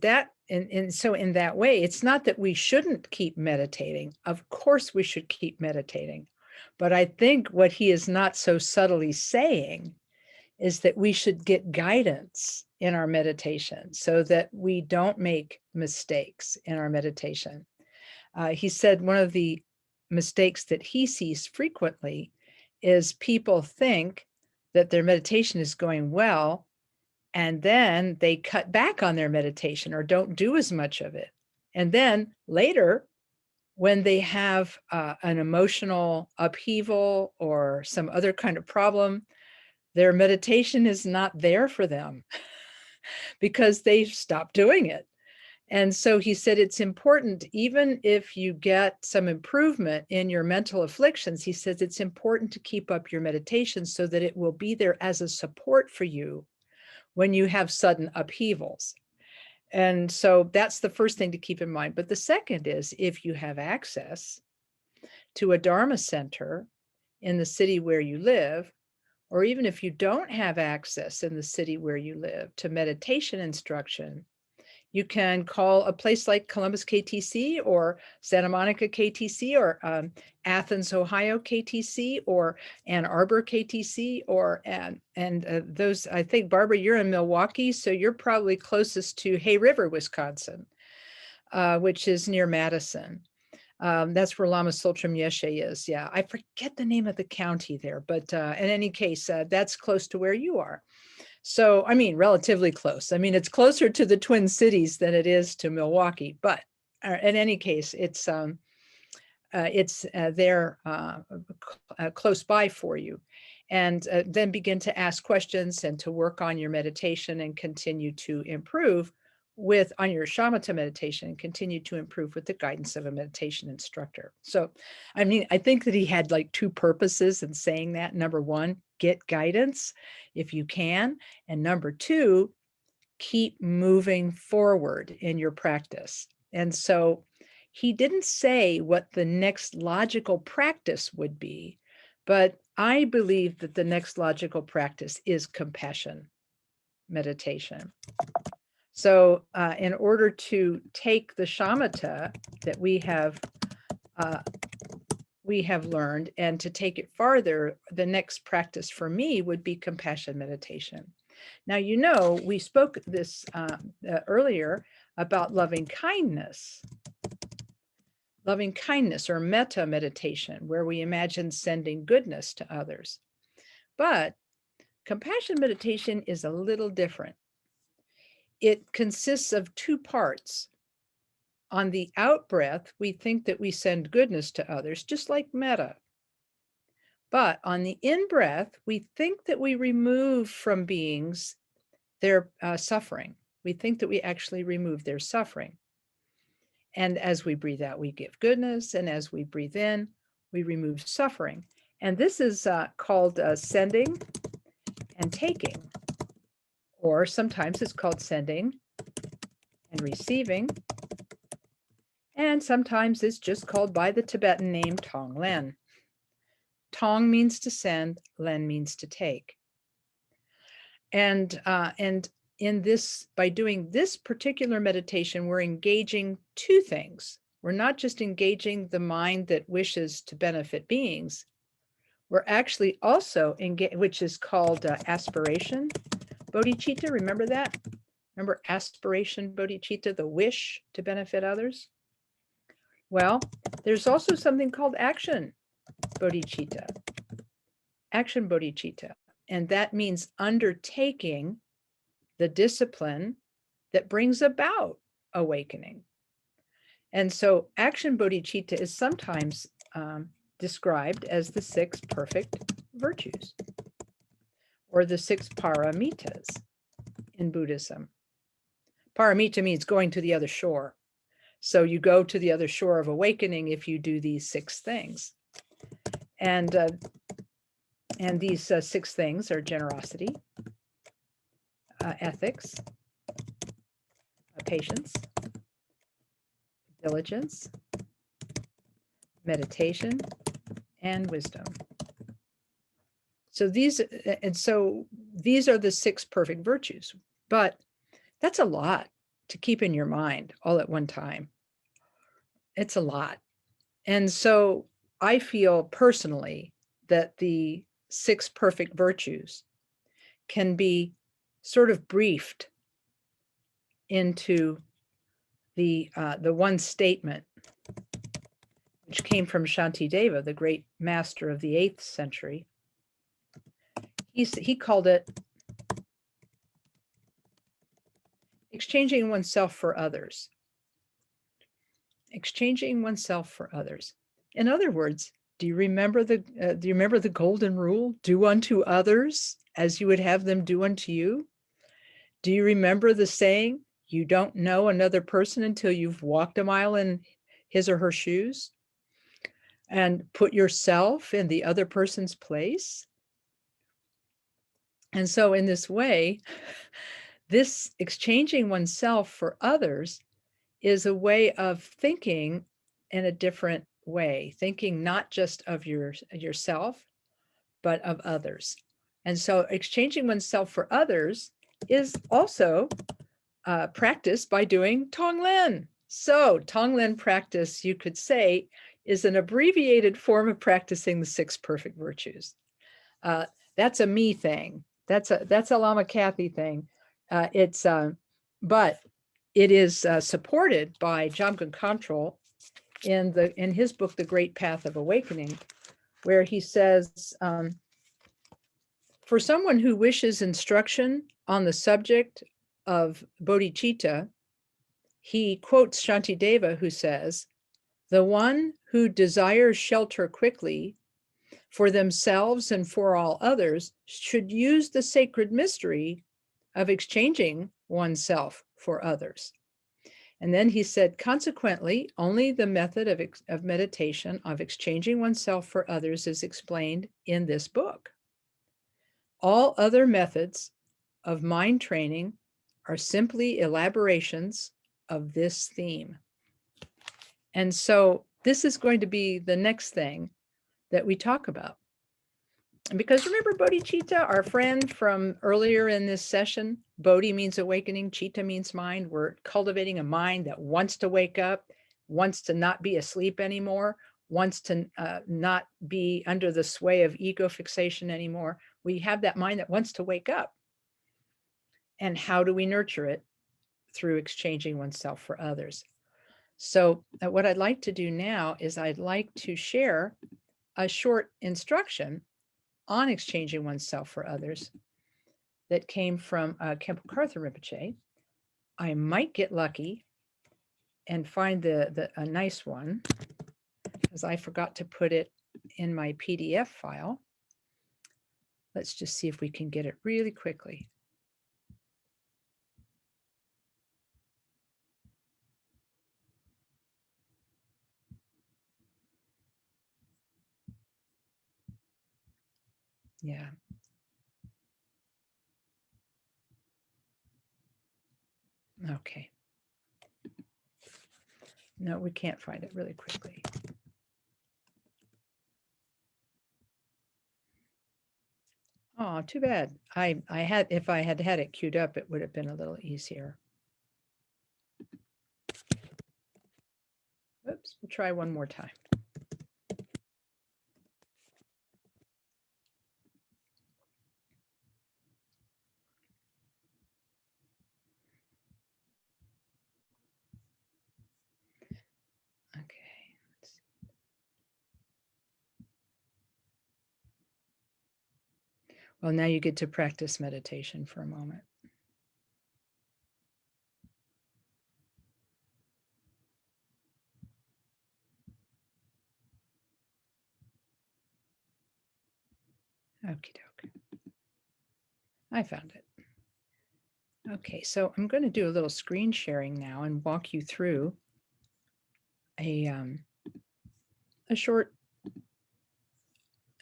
that, and so in that way, it's not that we shouldn't keep meditating. Of course we should keep meditating. But I think what he is not so subtly saying is that we should get guidance in our meditation so that we don't make mistakes in our meditation. He said one of the mistakes that he sees frequently is people think that their meditation is going well, and then they cut back on their meditation or don't do as much of it. And then later, when they have an emotional upheaval or some other kind of problem, their meditation is not there for them because they've stopped doing it. And so he said, it's important, even if you get some improvement in your mental afflictions, he says it's important to keep up your meditation so that it will be there as a support for you when you have sudden upheavals. And so that's the first thing to keep in mind. But the second is, if you have access to a Dharma center in the city where you live, or even if you don't have access in the city where you live to meditation instruction, You can call a place like Columbus KTC or Santa Monica KTC or Athens, Ohio KTC or Ann Arbor KTC or those, I think, Barbara, you're in Milwaukee, so you're probably closest to Hay River, Wisconsin, which is near Madison. That's where Lama Tsultrim Yeshe is. Yeah, I forget the name of the county there, but in any case, that's close to where you are. So, I mean, relatively close. I mean, it's closer to the Twin Cities than it is to Milwaukee, but in any case, it's there close by for you. And then begin to ask questions and to work on your meditation and continue to improve on your shamatha meditation and continue to improve with the guidance of a meditation instructor. So, I mean, I think that he had like two purposes in saying that. Number one, get guidance if you can. And number two, keep moving forward in your practice. And so he didn't say what the next logical practice would be, but I believe that the next logical practice is compassion meditation. So in order to take the shamatha that we have learned and to take it farther, the next practice for me would be compassion meditation. Now, you know, we spoke this earlier about loving kindness or metta meditation, where we imagine sending goodness to others. But compassion meditation is a little different. It consists of two parts. On the out breath, we think that we send goodness to others, just like metta. But on the in breath, we think that we remove from beings their suffering. We think that we actually remove their suffering. And as we breathe out, we give goodness. And as we breathe in, we remove suffering. And this is called sending and taking. Or sometimes it's called sending and receiving. And sometimes it's just called by the Tibetan name Tonglen. Tong means to send, Len means to take. And in this, by doing this particular meditation, we're engaging two things. We're not just engaging the mind that wishes to benefit beings. We're actually also which is called aspiration bodhicitta. Remember that? Remember aspiration bodhicitta, the wish to benefit others? Well, there's also something called action bodhicitta. Action bodhicitta. And that means undertaking the discipline that brings about awakening. And so action bodhicitta is sometimes described as the 6 perfect virtues or the 6 paramitas in Buddhism. Paramita means going to the other shore. So you go to the other shore of awakening if you do these 6 things. And these 6 things are generosity, ethics, patience, diligence, meditation, and wisdom. So these are the 6 perfect virtues, but that's a lot to keep in your mind all at one time. It's a lot. And so I feel personally that the 6 perfect virtues can be sort of briefed into the one statement, which came from Shantideva, the great master of the 8th century. He called it exchanging oneself for others. Exchanging oneself for others. In other words, do you remember the golden rule? Do unto others as you would have them do unto you. Do you remember the saying, you don't know another person until you've walked a mile in his or her shoes? And put yourself in the other person's place. And so in this way, this exchanging oneself for others is a way of thinking in a different way, thinking not just of yourself, but of others. And so exchanging oneself for others is also practice by doing Tonglen. So Tonglen practice, you could say, is an abbreviated form of practicing the 6 perfect virtues. That's a me thing. That's a Lama Kathy thing. But it is supported by Jamgon Khantrul in his book, The Great Path of Awakening, where he says, for someone who wishes instruction on the subject of bodhicitta, he quotes Shantideva, who says, the one who desires shelter quickly for themselves and for all others should use the sacred mystery of exchanging oneself for others. And then he said, consequently, only the method of meditation of exchanging oneself for others is explained in this book. All other methods of mind training are simply elaborations of this theme. And so this is going to be the next thing that we talk about. Because remember bodhicitta, our friend from earlier in this session, bodhi means awakening, citta means mind. We're cultivating a mind that wants to wake up, wants to not be asleep anymore, wants to not be under the sway of ego fixation anymore. We have that mind that wants to wake up. And how do we nurture it? Through exchanging oneself for others. So what I'd like to do now is I'd like to share a short instruction on exchanging oneself for others that came from Khenpo Karthar Rinpoche. I might get lucky and find a nice one, because I forgot to put it in my PDF file. Let's just see if we can get it really quickly. Yeah. Okay. No, we can't find it really quickly. Oh, too bad. If I had had it queued up, it would have been a little easier. Oops, we'll try one more time. Okay. Well, now you get to practice meditation for a moment. Okie doke. I found it. Okay, so I'm going to do a little screen sharing now and walk you through a short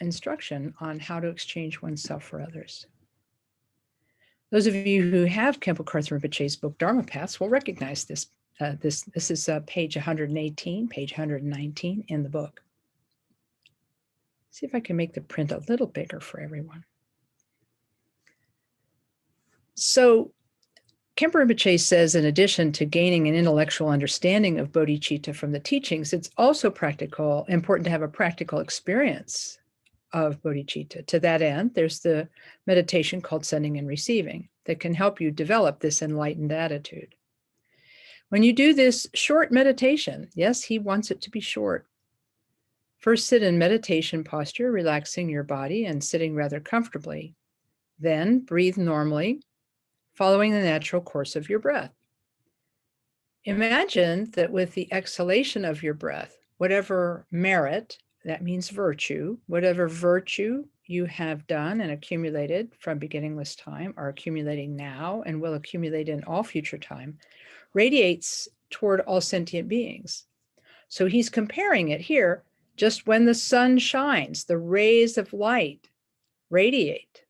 instruction on how to exchange oneself for others. Those of you who have Khenpo Karthar Rinpoche's book Dharma Paths will recognize this. This is page 118, page 119 in the book. See if I can make the print a little bigger for everyone. So Khenpo Rinpoche says, in addition to gaining an intellectual understanding of bodhicitta from the teachings, it's also important to have a practical experience of bodhicitta. To that end, there's the meditation called sending and receiving that can help you develop this enlightened attitude. When you do this short meditation, yes, he wants it to be short. First, sit in meditation posture, relaxing your body and sitting rather comfortably. Then breathe normally, following the natural course of your breath. Imagine that with the exhalation of your breath, whatever merit, that means virtue, whatever virtue you have done and accumulated from beginningless time, are accumulating now and will accumulate in all future time, radiates toward all sentient beings. So he's comparing it here, just when the sun shines, the rays of light radiate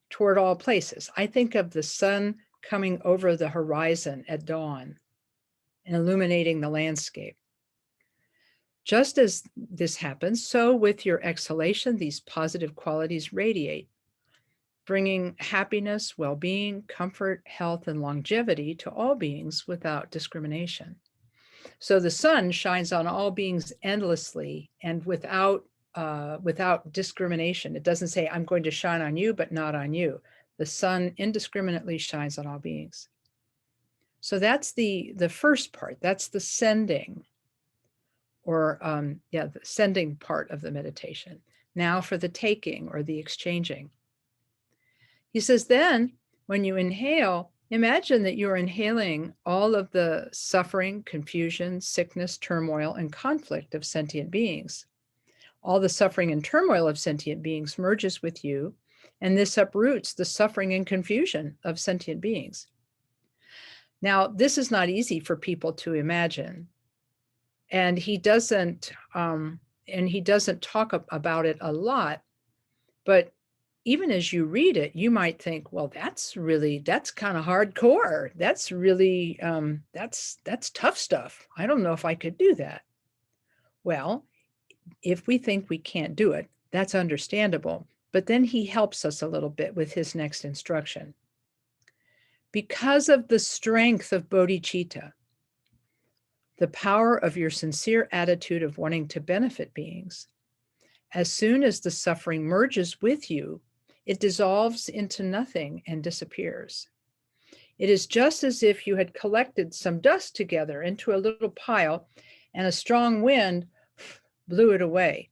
toward all places. I think of the sun coming over the horizon at dawn and illuminating the landscape. Just as this happens, so with your exhalation, these positive qualities radiate. bringing happiness, well-being, comfort, health, and longevity to all beings without discrimination. So the sun shines on all beings endlessly and without discrimination. It doesn't say, I'm going to shine on you, but not on you. The sun indiscriminately shines on all beings. So that's the first part. That's the sending, or the sending part of the meditation. Now for the taking, or the exchanging. He says, then when you inhale, imagine that you're inhaling all of the suffering, confusion, sickness, turmoil, and conflict of sentient beings. All the suffering and turmoil of sentient beings merges with you, and this uproots the suffering and confusion of sentient beings. Now, this is not easy for people to imagine, and he doesn't talk about it a lot, but even as you read it, you might think, well, that's kind of hardcore. That's really, that's tough stuff. I don't know if I could do that. Well, if we think we can't do it, that's understandable. But then he helps us a little bit with his next instruction. Because of the strength of bodhicitta, the power of your sincere attitude of wanting to benefit beings, as soon as the suffering merges with you, it dissolves into nothing and disappears. It is just as if you had collected some dust together into a little pile and a strong wind blew it away.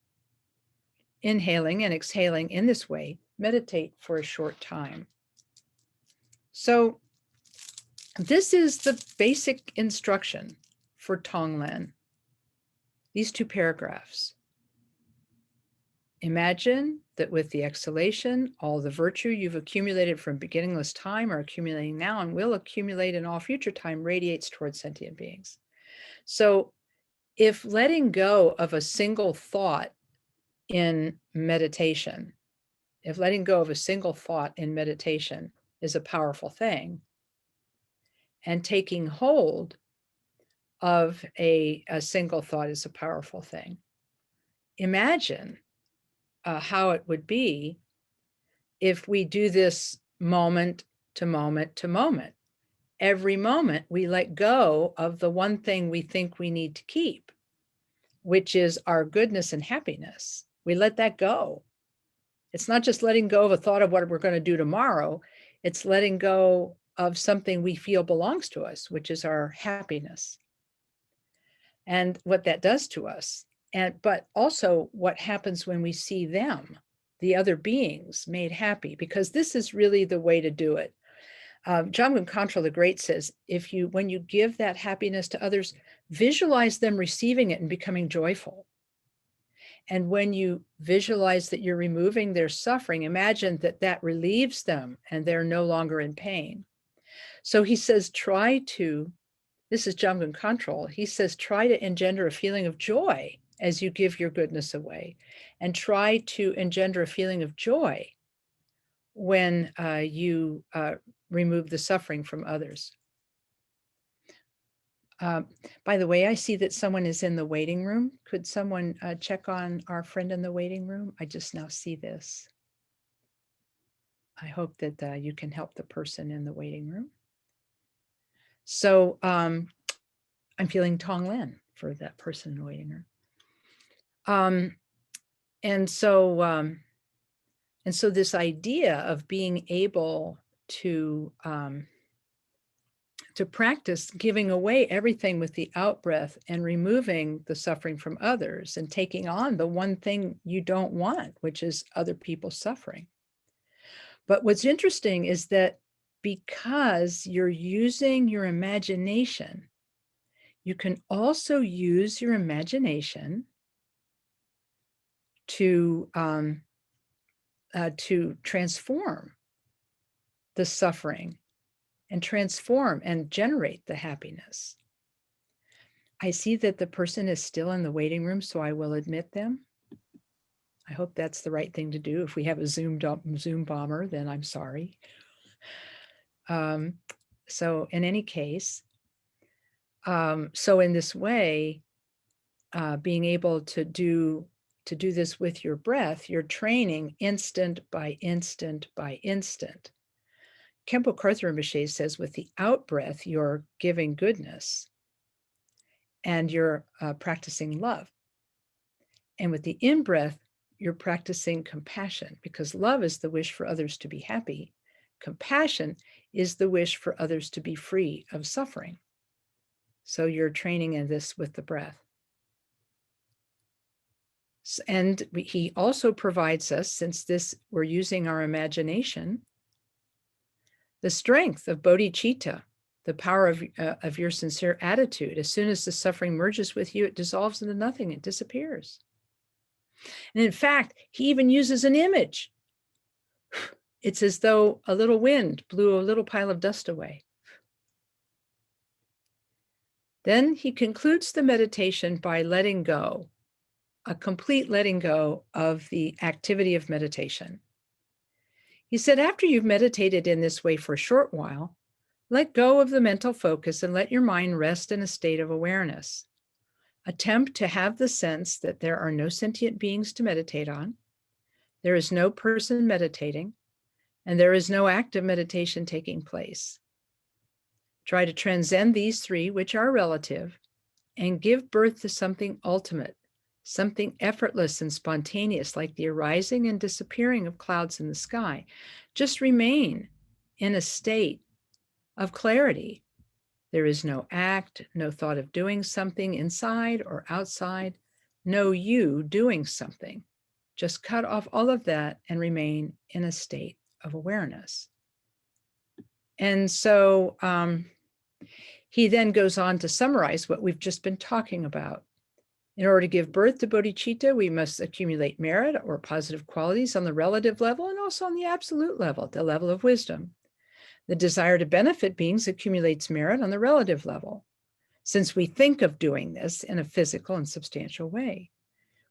Inhaling and exhaling in this way, meditate for a short time. So this is the basic instruction for Tonglen. These 2 paragraphs. Imagine that with the exhalation, all the virtue you've accumulated from beginningless time are accumulating now and will accumulate in all future time radiates towards sentient beings. So if letting go of a single thought in meditation, is a powerful thing, and taking hold of a single thought is a powerful thing, imagine how it would be if we do this moment to moment to moment. Every moment we let go of the one thing we think we need to keep, which is our goodness and happiness. We let that go. It's not just letting go of a thought of what we're going to do tomorrow. It's letting go of something we feel belongs to us, which is our happiness, and what that does to us. But also what happens when we see them, the other beings, made happy, because this is really the way to do it. Jangmen Khantrul the Great says, when you give that happiness to others, visualize them receiving it and becoming joyful. And when you visualize that you're removing their suffering, imagine that relieves them and they're no longer in pain. So he says, this is Jangmen Khantrul, he says, try to engender a feeling of joy as you give your goodness away, and try to engender a feeling of joy when you remove the suffering from others. By the way, I see that someone is in the waiting room. Could someone check on our friend in the waiting room? I just now see this. I hope that you can help the person in the waiting room. So I'm feeling Tonglen for that person in the waiting room. And so this idea of being able to practice giving away everything with the out-breath and removing the suffering from others and taking on the one thing you don't want, which is other people's suffering. But what's interesting is that because you're using your imagination, you can also use your imagination to transform the suffering and transform and generate the happiness. I see that the person is still in the waiting room, so I will admit them. I hope that's the right thing to do. If we have a Zoom bomber, then I'm sorry. So in any case, so in this way, being able to to do this with your breath, you're training instant by instant by instant. Khenpo Karthar Rinpoche says with the out breath, you're giving goodness and you're practicing love. And with the in breath, you're practicing compassion, because love is the wish for others to be happy. Compassion is the wish for others to be free of suffering. So you're training in this with the breath. And he also provides us, since this we're using our imagination, the strength of bodhicitta, the power of your sincere attitude. As soon as the suffering merges with you, it dissolves into nothing, it disappears. And in fact, he even uses an image. It's as though a little wind blew a little pile of dust away. Then he concludes the meditation by letting go, a complete letting go of the activity of meditation. He said, after you've meditated in this way for a short while, let go of the mental focus and let your mind rest in a state of awareness. Attempt to have the sense that there are no sentient beings to meditate on, there is no person meditating, and there is no act of meditation taking place. Try to transcend these three, which are relative, and give birth to something ultimate, something effortless and spontaneous, like the arising and disappearing of clouds in the sky. Just remain in a state of clarity. There is no act, no thought of doing something inside or outside, no you doing something. Just cut off all of that and remain in a state of awareness. And so he then goes on to summarize what we've just been talking about. In order to give birth to bodhicitta, we must accumulate merit or positive qualities on the relative level and also on the absolute level, the level of wisdom. The desire to benefit beings accumulates merit on the relative level, since we think of doing this in a physical and substantial way.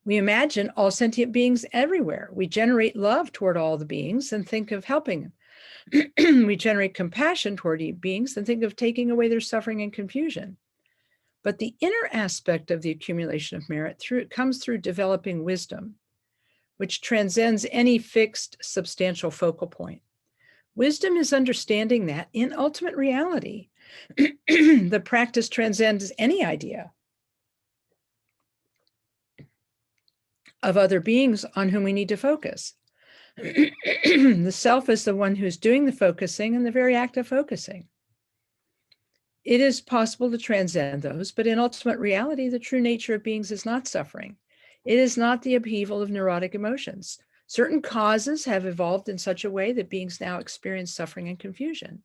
We imagine all sentient beings everywhere. We generate love toward all the beings and think of helping them. We generate compassion toward beings and think of taking away their suffering and confusion. But the inner aspect of the accumulation of merit comes through developing wisdom, which transcends any fixed substantial focal point. Wisdom is understanding that in ultimate reality, the practice transcends any idea of other beings on whom we need to focus. The self is the one who's doing the focusing and the very act of focusing. It is possible to transcend those, but in ultimate reality, the true nature of beings is not suffering. It is not the upheaval of neurotic emotions. Certain causes have evolved in such a way that beings now experience suffering and confusion.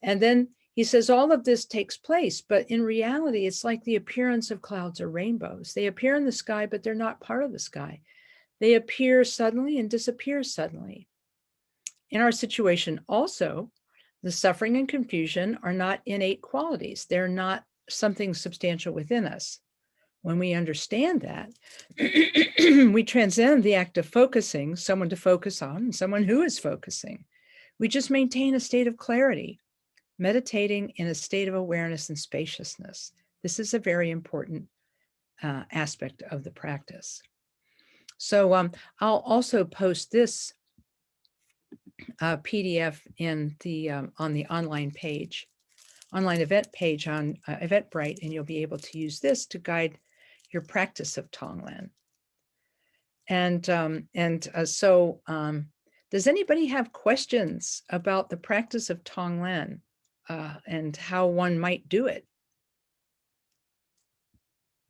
And then he says all of this takes place, but in reality, it's like the appearance of clouds or rainbows. They appear in the sky, but they're not part of the sky. They appear suddenly and disappear suddenly. In our situation also, the suffering and confusion are not innate qualities. They're not something substantial within us. When we understand that, we transcend the act of focusing, someone to focus on, and someone who is focusing. We just maintain a state of clarity, meditating in a state of awareness and spaciousness. This is a very important aspect of the practice. So I'll also post this PDF in the on the online event page on Eventbrite, and you'll be able to use this to guide your practice of Tonglen. So does anybody have questions about the practice of Tonglen and how one might do it?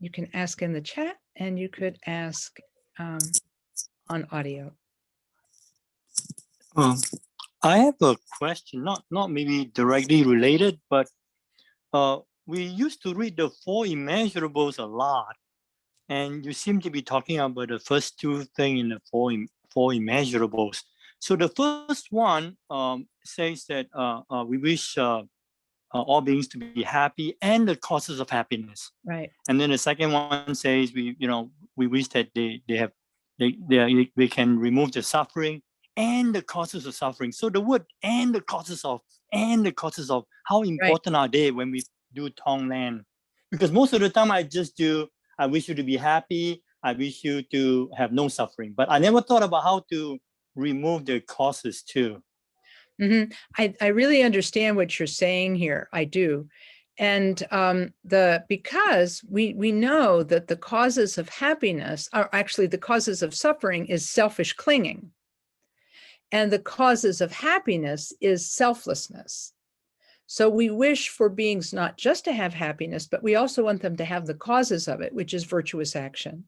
You can ask in the chat, and you could ask on audio. I have a question, not maybe directly related, but we used to read the Four Immeasurables a lot, and you seem to be talking about the first two things in the four immeasurables. So the first one says that we wish all beings to be happy and the causes of happiness. Right. And then the second one says we wish that they can remove the suffering and the causes of suffering. So the word and the causes of, how important are they when we do Tonglen? Because most of the time I just do, I wish you to be happy, I wish you to have no suffering. But I never thought about how to remove the causes too. Mm-hmm. I really understand what you're saying here. I do. And because we know that the causes of happiness are actually the causes of suffering is selfish clinging. And the causes of happiness is selflessness. So we wish for beings not just to have happiness, but we also want them to have the causes of it, which is virtuous action.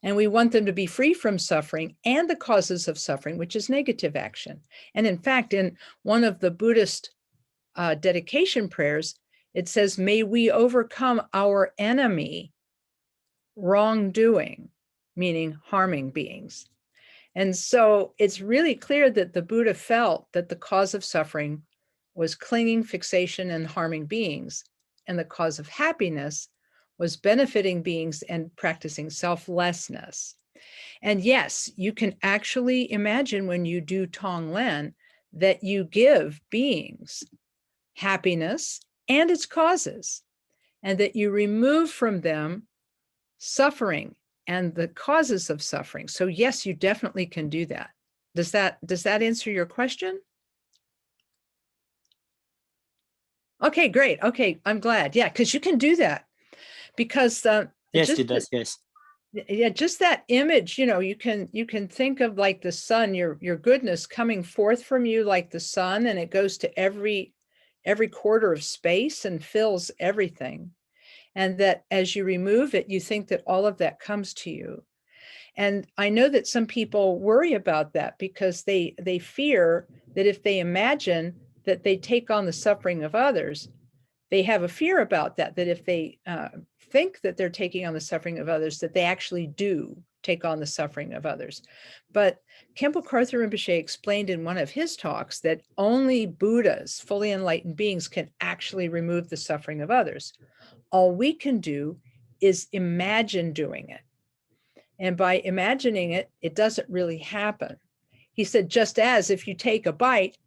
And we want them to be free from suffering and the causes of suffering, which is negative action. And in fact, in one of the Buddhist dedication prayers, it says, may we overcome our enemy, wrongdoing, meaning harming beings. And so it's really clear that the Buddha felt that the cause of suffering was clinging, fixation, and harming beings. And the cause of happiness was benefiting beings and practicing selflessness. And yes, you can actually imagine when you do Tonglen that you give beings happiness and its causes, and that you remove from them suffering and the causes of suffering. So yes, you definitely can do that. Does that answer your question? Okay, great. Okay, I'm glad. Yeah, because you can do that. Because yes, it does. Yes. Yeah, just that image, you can think of like the sun, your goodness coming forth from you like the sun, and it goes to every quarter of space and fills everything. And that as you remove it, you think that all of that comes to you. And I know that some people worry about that because they fear that if they imagine that they take on the suffering of others, they have a fear about that if they think that they're taking on the suffering of others, that they actually do take on the suffering of others. But Khenpo Karthar Rinpoche explained in one of his talks that only Buddhas, fully enlightened beings, can actually remove the suffering of others. All we can do is imagine doing it. And by imagining it, it doesn't really happen. He said, just as if you take a bite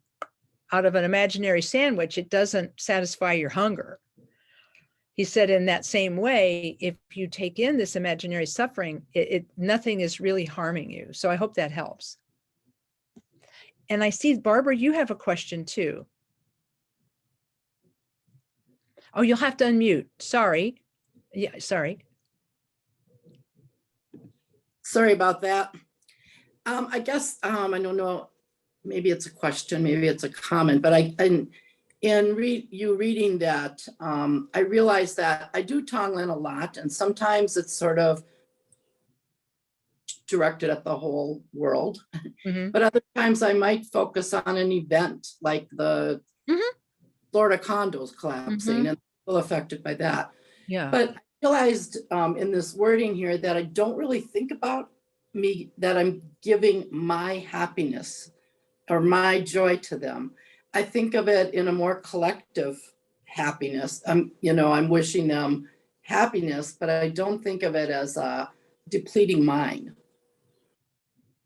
out of an imaginary sandwich, it doesn't satisfy your hunger. He said, in that same way, if you take in this imaginary suffering, nothing is really harming you. So I hope that helps. And I see, Barbara, you have a question too. Oh, you'll have to unmute. Sorry. Yeah, sorry. Sorry about that. I guess, I don't know, maybe it's a question, maybe it's a comment, but in reading that, I realized that I do Tonglen a lot, and sometimes it's sort of directed at the whole world. Mm-hmm. But other times I might focus on an event like the Florida condos collapsing and people affected by that. Yeah. But I realized in this wording here that I don't really think about me, that I'm giving my happiness or my joy to them. I think of it in a more collective happiness. I'm wishing them happiness, but I don't think of it as depleting mine.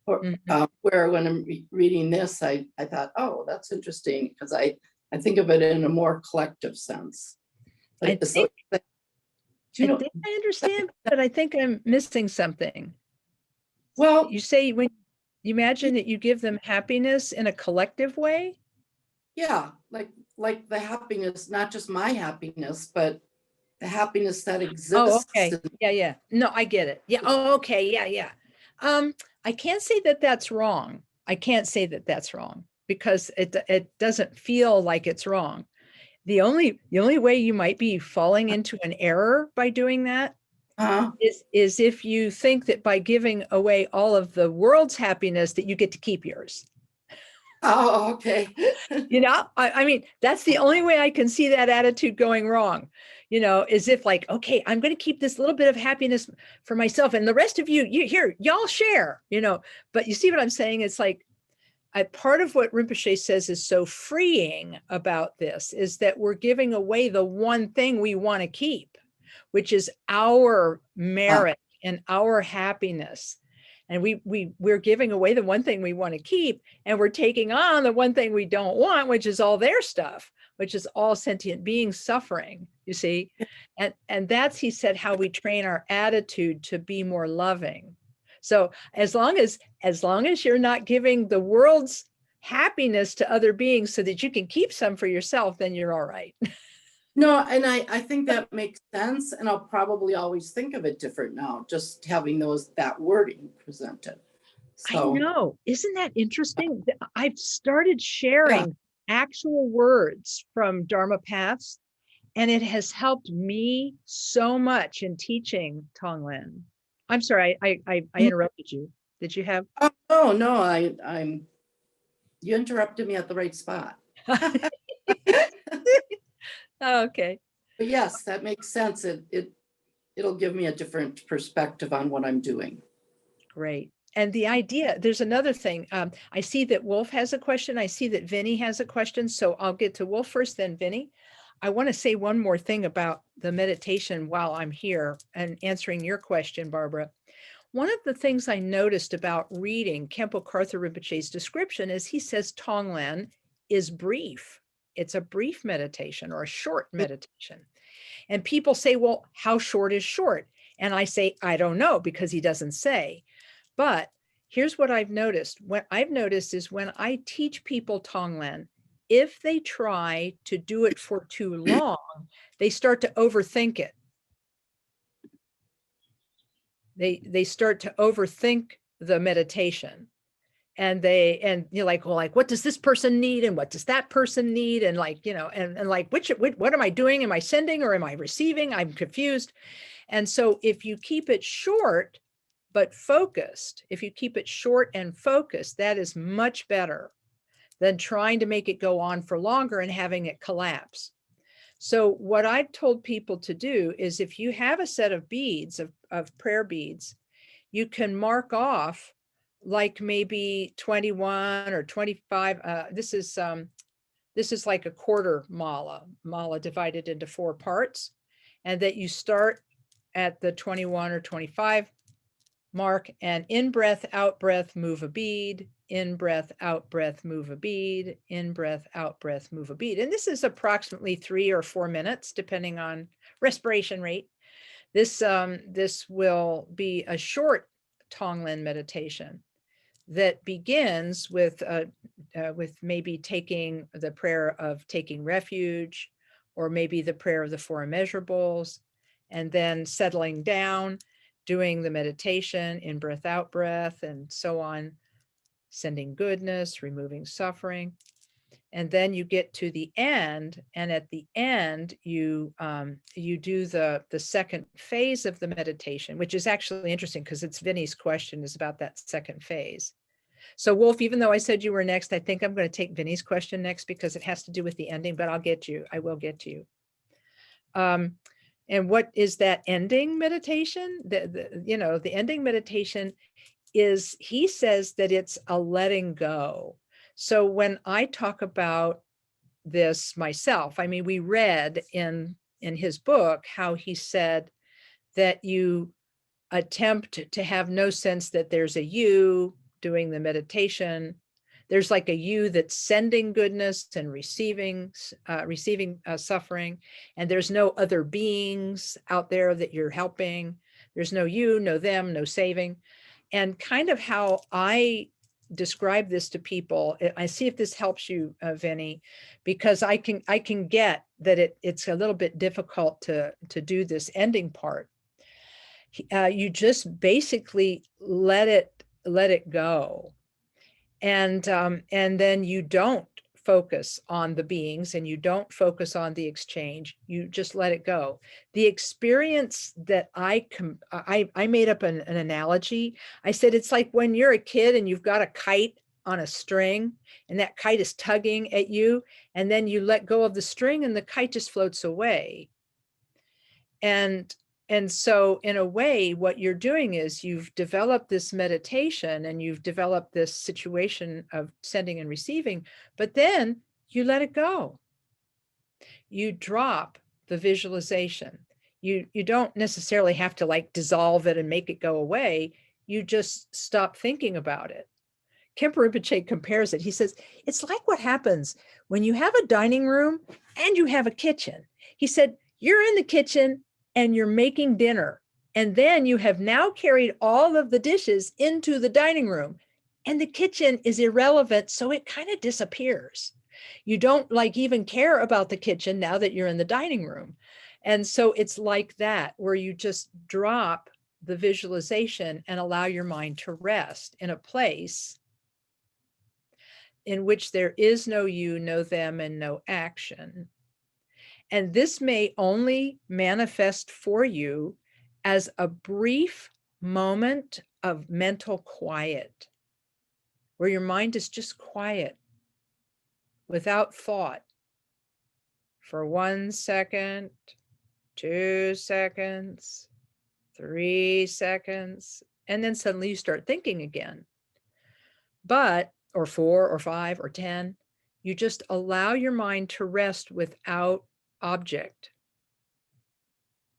Or where when I'm reading this, I thought, oh, that's interesting, because I think of it in a more collective sense. I think I understand, but I think I'm missing something. Well, you say when you imagine that you give them happiness in a collective way? Yeah, like the happiness, not just my happiness, but the happiness that exists. Oh, okay. Yeah. No, I get it. Yeah. Oh, okay. Yeah. I can't say that that's wrong. I can't say that that's wrong because it doesn't feel like it's wrong. The only way you might be falling into an error by doing that is if you think that by giving away all of the world's happiness that you get to keep yours. Oh, okay. I mean, that's the only way I can see that attitude going wrong, is if like, okay, I'm going to keep this little bit of happiness for myself and the rest of y'all share, but you see what I'm saying? It's like, part of what Rinpoche says is so freeing about this is that we're giving away the one thing we want to keep, which is our merit and our happiness. And we're giving away the one thing we want to keep, and we're taking on the one thing we don't want, which is all their stuff, which is all sentient beings suffering. you see? And that's, he said, how we train our attitude to be more loving. So as long as you're not giving the world's happiness to other beings so that you can keep some for yourself, then you're all right. No, and I think that makes sense, and I'll probably always think of it different now, just having that wording presented. I So, know. Isn't that interesting? I've started sharing actual words from Dharma paths, and it has helped me so much in teaching Tonglen. I'm sorry, I interrupted you. Did you have? oh no, I'm you interrupted me at the right spot. Oh, okay. But yes, that makes sense. It'll give me a different perspective on what I'm doing. Great. And the idea, there's another thing. I see that Wolf has a question. I see that Vinny has a question. So I'll get to Wolf first, then Vinny. I want to say one more thing about the meditation while I'm here and answering your question, Barbara. One of the things I noticed about reading Khenpo Karthar Rinpoche's description is he says Tonglen is brief. It's a brief meditation or a short meditation. And people say, well, how short is short? And I say, I don't know, because he doesn't say. But here's what I've noticed. What I've noticed is when I teach people Tonglen, if they try to do it for too long, they start to overthink it. They start to overthink the meditation. And you're like, well, like, what does this person need? And what does that person need? And like, you know, and like, what am I doing? Am I sending or am I receiving? I'm confused. And so if you keep it short, but focused, if you keep it short and focused, that is much better than trying to make it go on for longer and having it collapse. So what I've told people to do is if you have a set of beads, of prayer beads, you can mark off like maybe 21 or 25. This is like a quarter mala divided into 4 parts, and that you start at the 21 or 25 mark, and in breath, out breath, move a bead, in breath, out breath, move a bead, in breath, out breath, move a bead. And this is approximately 3 or 4 minutes, depending on respiration rate. This will be a short Tonglen meditation that begins with maybe taking the prayer of taking refuge, or maybe the prayer of the 4 immeasurables, and then settling down, doing the meditation in breath, out breath, and so on, sending goodness, removing suffering. And then you get to the end, and at the end, you do the second phase of the meditation, which is actually interesting because it's Vinny's question is about that second phase. So Wolf, even though I said you were next, I think I'm going to take Vinny's question next because it has to do with the ending, but I will get to you. And what is that ending meditation? The ending meditation is, he says that it's a letting go. So when I talk about this myself, I mean, we read in his book how he said that you attempt to have no sense that there's a you doing the meditation. There's like a you that's sending goodness and receiving suffering, and there's no other beings out there that you're helping. There's no you, no them, no saving. And kind of how I describe this to people, I see if this helps you, Vinny, because I can get that it's a little bit difficult to do this ending part. You just basically let it go, and then you don't focus on the beings and you don't focus on the exchange. You just let it go. The experience that I made up an analogy. I said it's like when you're a kid and you've got a kite on a string, and that kite is tugging at you, and then you let go of the string and the kite just floats away. And so in a way, what you're doing is you've developed this meditation and you've developed this situation of sending and receiving, but then you let it go. You drop the visualization. You don't necessarily have to like dissolve it and make it go away. You just stop thinking about it. Khenpo Rinpoche compares it. He says, it's like what happens when you have a dining room and you have a kitchen. He said, you're in the kitchen and you're making dinner. And then you have now carried all of the dishes into the dining room, and the kitchen is irrelevant. So it kind of disappears. You don't like even care about the kitchen now that you're in the dining room. And so it's like that, where you just drop the visualization and allow your mind to rest in a place in which there is no you, no them, and no action. And this may only manifest for you as a brief moment of mental quiet, where your mind is just quiet without thought for 1 second, 2 seconds, 3 seconds, and then suddenly you start thinking again. But, or 4 or 5 or 10, you just allow your mind to rest without object,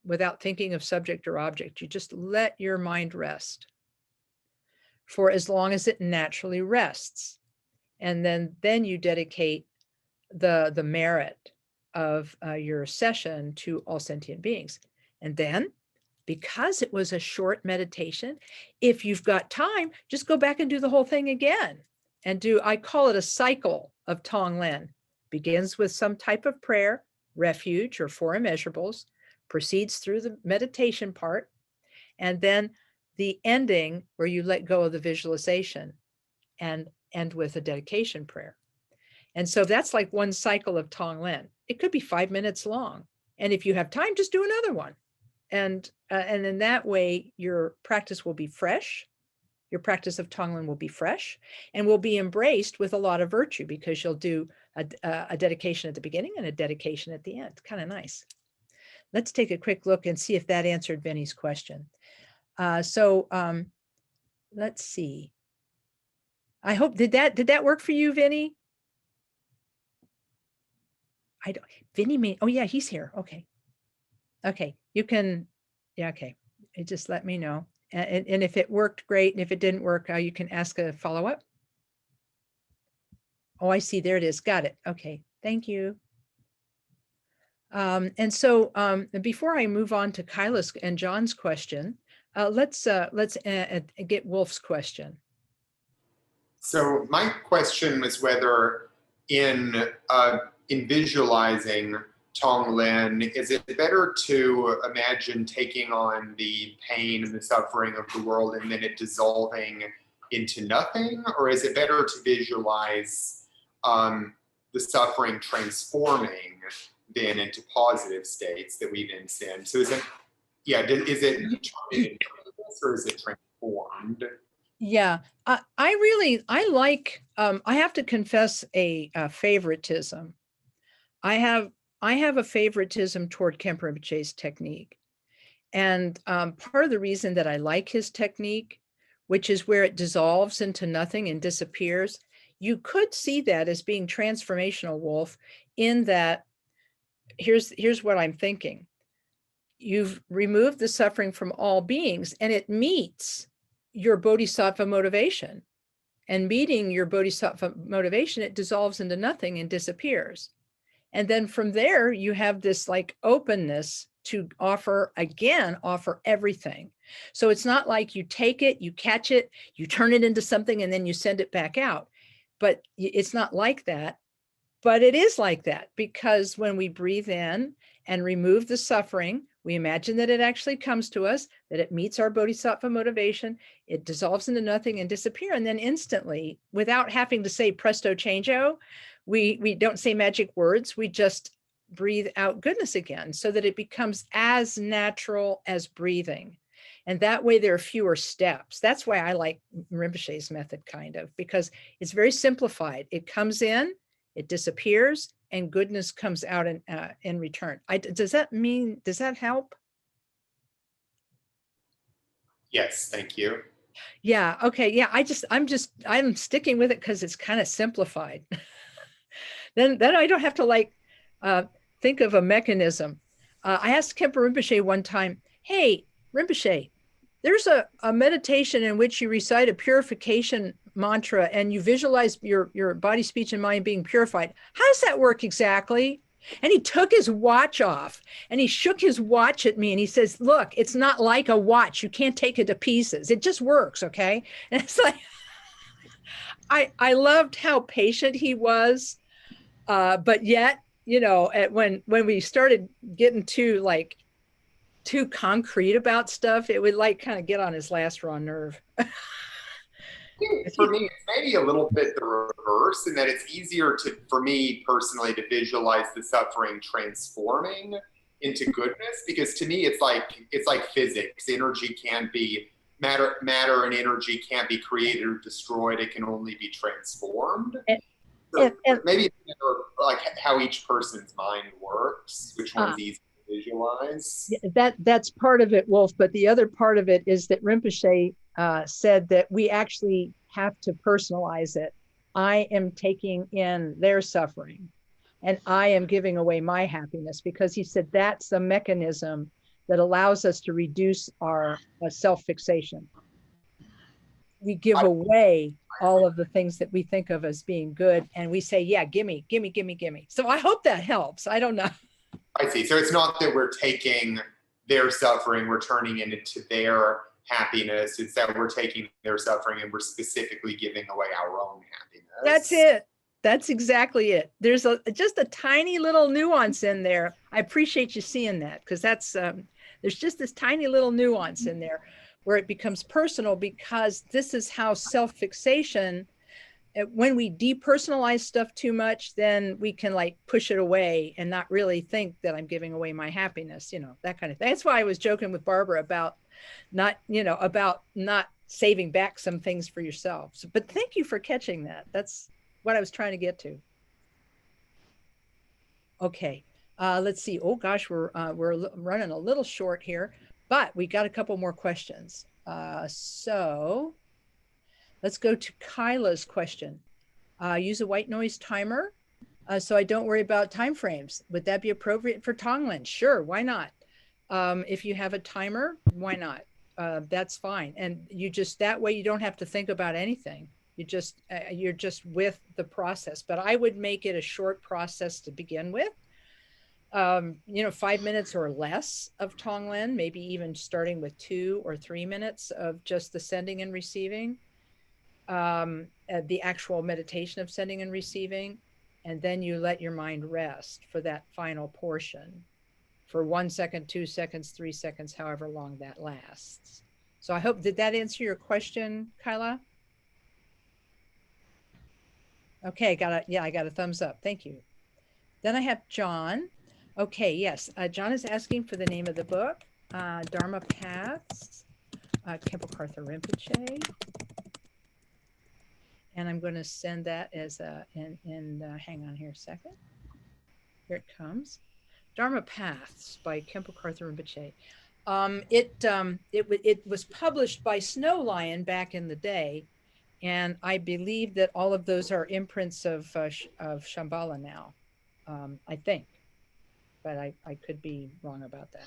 without thinking of subject or object. You just let your mind rest for as long as it naturally rests. And then you dedicate the merit of your session to all sentient beings. And then, because it was a short meditation, if you've got time, just go back and do the whole thing again. And I call it a cycle of Tonglen. Begins with some type of prayer, refuge, or 4 immeasurables, proceeds through the meditation part, and then the ending where you let go of the visualization and end with a dedication prayer. And so that's like one cycle of Tonglen. It could be 5 minutes long. And if you have time, just do another one. And in that way, your practice will be fresh. Your practice of Tonglen will be fresh and will be embraced with a lot of virtue, because you'll do a dedication at the beginning and a dedication at the end. Kind of nice. Let's take a quick look and see if that answered Vinny's question. Let's see. I hope, did that work for you, Vinny? Vinny may, oh yeah, he's here. Okay. Okay, you can, yeah, okay. Just let me know. And if it worked, great. And if it didn't work, you can ask a follow-up. Oh, I see, there it is. Got it. Okay, thank you. And so before I move on to Kyla's and John's question, let's get Wolf's question. So my question was whether in visualizing Tonglen, is it better to imagine taking on the pain and the suffering of the world and then it dissolving into nothing? Or is it better to visualize the suffering transforming then into positive states that we then send? So is it or is it transformed? Yeah, I like, I have to confess a favoritism. I have a favoritism toward Khenpo Rinpoche's technique. And part of the reason that I like his technique, which is where it dissolves into nothing and disappears, you could see that as being transformational, Wolf, in that here's what I'm thinking. You've removed the suffering from all beings, and it meets your bodhisattva motivation. And meeting your bodhisattva motivation, it dissolves into nothing and disappears. And then from there, you have this like openness to offer everything. So it's not like you take it, you catch it, you turn it into something, and then you send it back out. But it's not like that. But it is like that, because when we breathe in and remove the suffering, we imagine that it actually comes to us, that it meets our bodhisattva motivation, it dissolves into nothing and disappear. And then instantly, without having to say presto changeo, we don't say magic words, we just breathe out goodness again, so that it becomes as natural as breathing. And that way there are fewer steps. That's why I like Rinpoche's method, kind of, because it's very simplified. It comes in, it disappears, and goodness comes out in return. Does that help? Yes, thank you. Yeah, okay, yeah, I'm sticking with it because it's kind of simplified. Then I don't have to like think of a mechanism. I asked Khenpo Rinpoche one time, hey, Rinpoche, there's a meditation in which you recite a purification mantra and you visualize your body, speech, and mind being purified. How does that work exactly? And he took his watch off and he shook his watch at me and he says, look, it's not like a watch. You can't take it to pieces. It just works. Okay. And it's like, I loved how patient he was. But yet, when we started getting too concrete about stuff, it would like kind of get on his last raw nerve. For me, it's maybe a little bit the reverse in that it's easier for me personally to visualize the suffering transforming into goodness, because to me it's like physics. Energy can't be matter and energy can't be created or destroyed. It can only be transformed. So maybe like how each person's mind works, which one's easy to visualize. That's part of it, Wolf. But the other part of it is that Rinpoche said that we actually have to personalize it. I am taking in their suffering and I am giving away my happiness, because he said that's the mechanism that allows us to reduce our self-fixation. We give away all of the things that we think of as being good, and we say, yeah, gimme, gimme, gimme, gimme. So I hope that helps. I don't know. I see. So it's not that we're taking their suffering, we're turning it into their happiness. It's that we're taking their suffering and we're specifically giving away our own happiness. That's it. That's exactly it. There's just a tiny little nuance in there. I appreciate you seeing that, because that's there's just this tiny little nuance in there where it becomes personal, because this is how self-fixation, when we depersonalize stuff too much, then we can like push it away and not really think that I'm giving away my happiness, that kind of thing. That's why I was joking with Barbara about not saving back some things for yourself. But thank you for catching that. That's what I was trying to get to. Okay, let's see. Oh gosh, we're running a little short here, but we got a couple more questions. So let's go to Kyla's question. Use a white noise timer so I don't worry about time frames. Would that be appropriate for Tonglen? Sure, why not? If you have a timer, why not? That's fine. And that way you don't have to think about anything. You're just with the process. But I would make it a short process to begin with. 5 minutes or less of Tonglen, maybe even starting with 2 or 3 minutes of just the sending and receiving, the actual meditation of sending and receiving, and then you let your mind rest for that final portion for 1 second, 2 seconds, 3 seconds, however long that lasts. So I hope, did that answer your question, Kyla? Okay, I got a thumbs up. Thank you. Then I have John. Okay, yes. John is asking for the name of the book, Dharma Paths, Khenpo Karthar Rinpoche. And I'm going to send that as hang on here a second. Here it comes. Dharma Paths by Khenpo Karthar Rinpoche. It was published by Snow Lion back in the day, and I believe that all of those are imprints of Shambhala now, I think, but I could be wrong about that.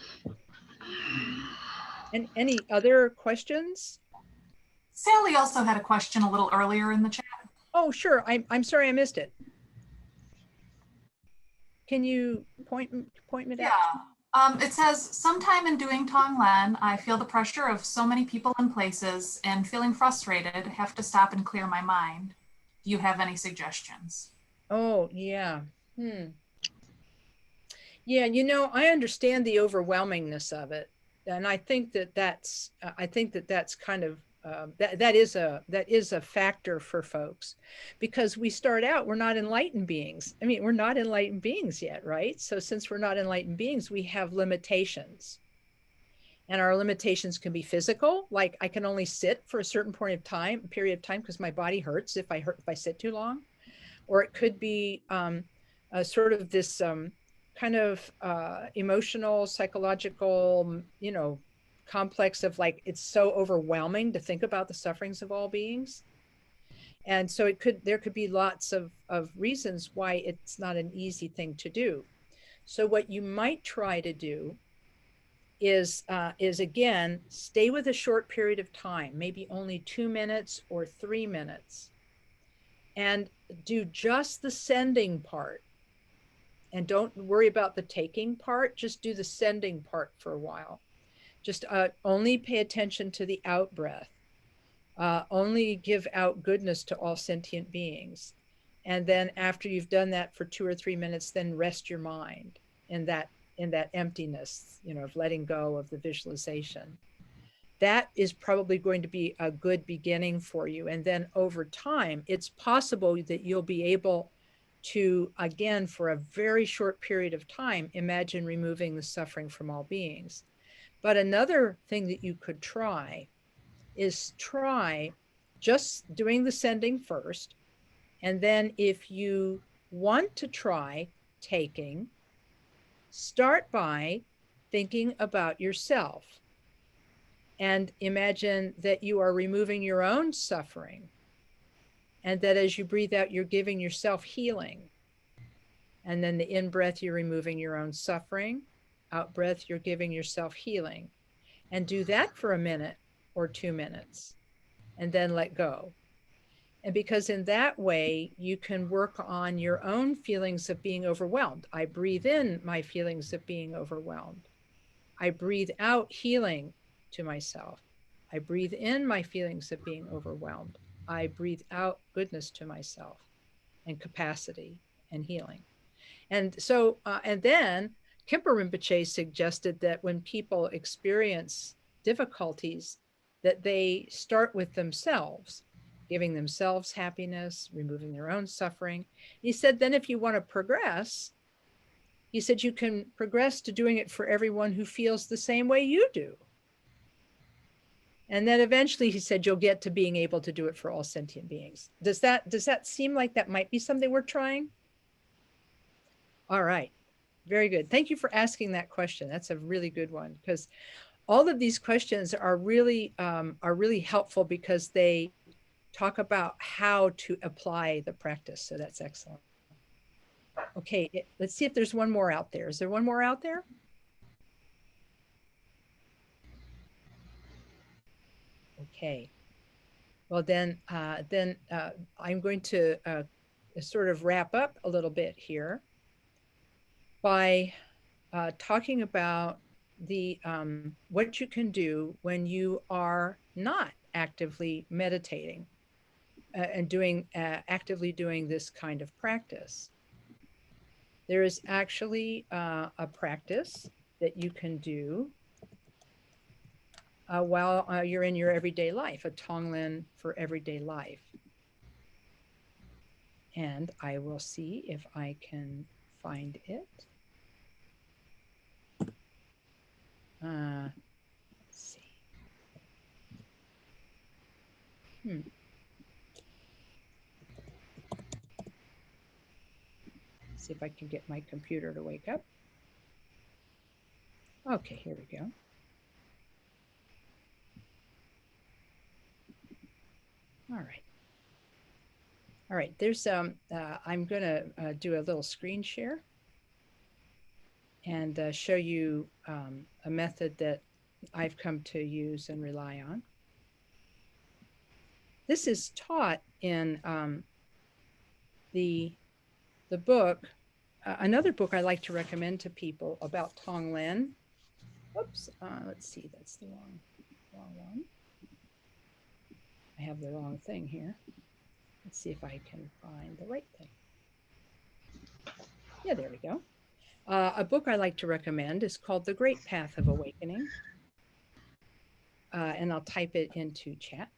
And any other questions? Sally also had a question a little earlier in the chat. Oh, sure. I'm sorry I missed it. Can you point me to that? Yeah. It says, sometime in doing Tonglen, I feel the pressure of so many people and places, and feeling frustrated, have to stop and clear my mind. Do you have any suggestions? Oh, yeah. Yeah, I understand the overwhelmingness of it. And I think that that's kind of, that is a factor for folks, because we start out, we're not enlightened beings. I mean, we're not enlightened beings yet, right? So since we're not enlightened beings, we have limitations. And our limitations can be physical, like I can only sit for a certain period of time because my body hurts if I sit too long. Or it could be sort of this kind of emotional, psychological, complex of like, it's so overwhelming to think about the sufferings of all beings. And so there could be lots of reasons why it's not an easy thing to do. So what you might try to do is again, stay with a short period of time, maybe only 2 minutes or 3 minutes, and do just the sending part. And don't worry about the taking part, just do the sending part for a while. Just only pay attention to the out breath. Only give out goodness to all sentient beings. And then after you've done that for 2 or 3 minutes, then rest your mind in that emptiness, of letting go of the visualization. That is probably going to be a good beginning for you. And then over time, it's possible that you'll be able to, again, for a very short period of time, imagine removing the suffering from all beings. But another thing that you could try is try just doing the sending first. And then if you want to try taking, start by thinking about yourself and imagine that you are removing your own suffering, and that as you breathe out, you're giving yourself healing. And then the in breath, you're removing your own suffering. Out breath, you're giving yourself healing. And do that for a minute or 2 minutes, and then let go. And because in that way, you can work on your own feelings of being overwhelmed. I breathe in my feelings of being overwhelmed. I breathe out healing to myself. I breathe in my feelings of being overwhelmed. I breathe out goodness to myself and capacity and healing. And so, and then Khenpo Rinpoche suggested that when people experience difficulties, that they start with themselves, giving themselves happiness, removing their own suffering. He said, then if you want to progress, he said, you can progress to doing it for everyone who feels the same way you do. And then eventually, he said, you'll get to being able to do it for all sentient beings. Does that seem like that might be something we're trying? All right. Very good. Thank you for asking that question. That's a really good one, because all of these questions are really helpful because they talk about how to apply the practice. So that's excellent. Okay, let's see if there's one more out there. Is there one more out there? Okay. Well, then I'm going to sort of wrap up a little bit here by talking about the what you can do when you are not actively meditating and actively doing this kind of practice. There is actually a practice that you can do while you're in your everyday life, a Tonglen for everyday life. And I will see if I can find it. Let's see. See if I can get my computer to wake up. Okay, here we go. All right. All right, there's I'm gonna do a little screen share and show you a method that I've come to use and rely on. This is taught in the book, another book I like to recommend to people about Tonglen. Oops, let's see, that's the wrong one. I have the wrong thing here. Let's see if I can find the right thing. Yeah, there we go. A book I like to recommend is called The Great Path of Awakening. And I'll type it into chat.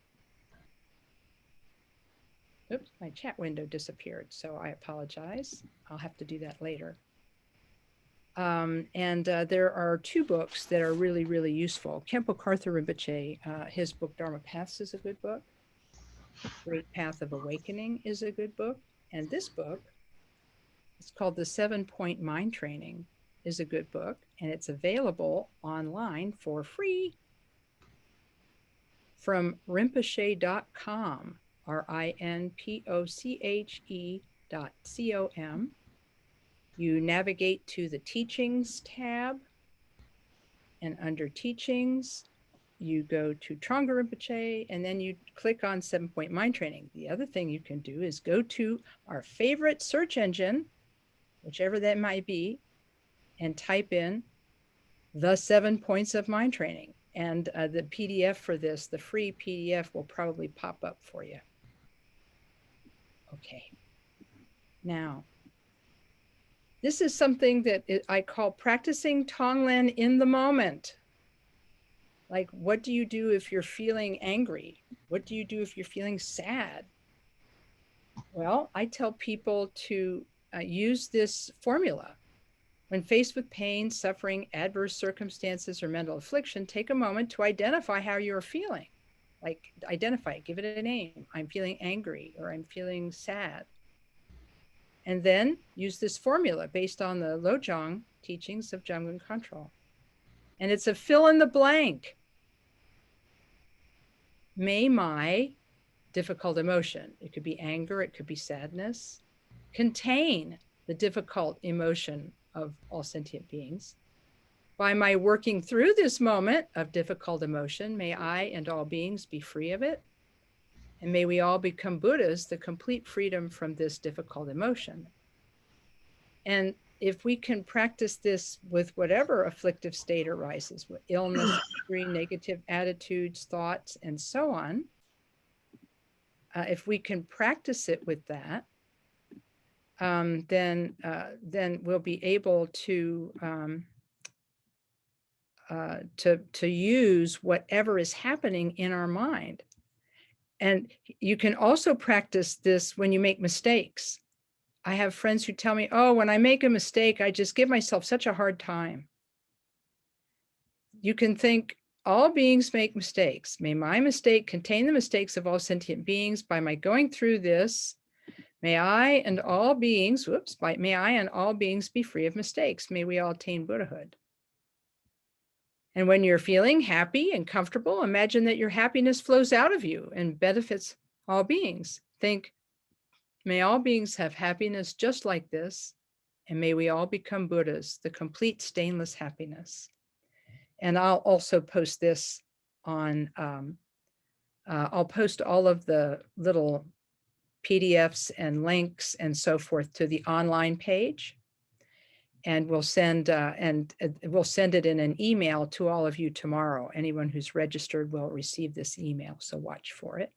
Oops, my chat window disappeared, so I apologize. I'll have to do that later. And there are 2 books that are really, really useful. Khenpo Karthar Rinpoche, his book Dharma Paths is a good book. Great Path of Awakening is a good book. And this book, it's called The 7-Point Mind Training, is a good book. And it's available online for free from Rinpoche.com, RINPOCHE.com. You navigate to the Teachings tab, and under Teachings, you go to Trungpa Rinpoche, and then you click on 7-Point Mind Training. The other thing you can do is go to our favorite search engine, whichever that might be, and type in the 7 points of mind training. And the PDF for this, the free PDF, will probably pop up for you. Okay. Now, this is something that I call practicing Tonglen in the moment. Like, what do you do if you're feeling angry? What do you do if you're feeling sad? Well, I tell people to use this formula. When faced with pain, suffering, adverse circumstances, or mental affliction, take a moment to identify how you're feeling. Like, identify it, give it a name. I'm feeling angry, or I'm feeling sad. And then use this formula based on the Lojong teachings of Jamgon Control. And it's a fill in the blank. May my difficult emotion, it could be anger, it could be sadness, contain the difficult emotion of all sentient beings. By my working through this moment of difficult emotion, may I and all beings be free of it. And may we all become Buddhas, the complete freedom from this difficult emotion. And if we can practice this with whatever afflictive state arises, with illness, injury, negative attitudes, thoughts, and so on, if we can practice it with that, then we'll be able to use whatever is happening in our mind. And you can also practice this when you make mistakes. I have friends who tell me, oh, when I make a mistake, I just give myself such a hard time. You can think, all beings make mistakes. May my mistake contain the mistakes of all sentient beings. By my going through this, may I and all beings, may I and all beings be free of mistakes. May we all attain Buddhahood. And when you're feeling happy and comfortable, imagine that your happiness flows out of you and benefits all beings. Think, may all beings have happiness just like this, and may we all become Buddhas, the complete stainless happiness. And I'll also post this on, I'll post all of the little PDFs and links and so forth to the online page. And we'll send it in an email to all of you tomorrow. Anyone who's registered will receive this email, so watch for it.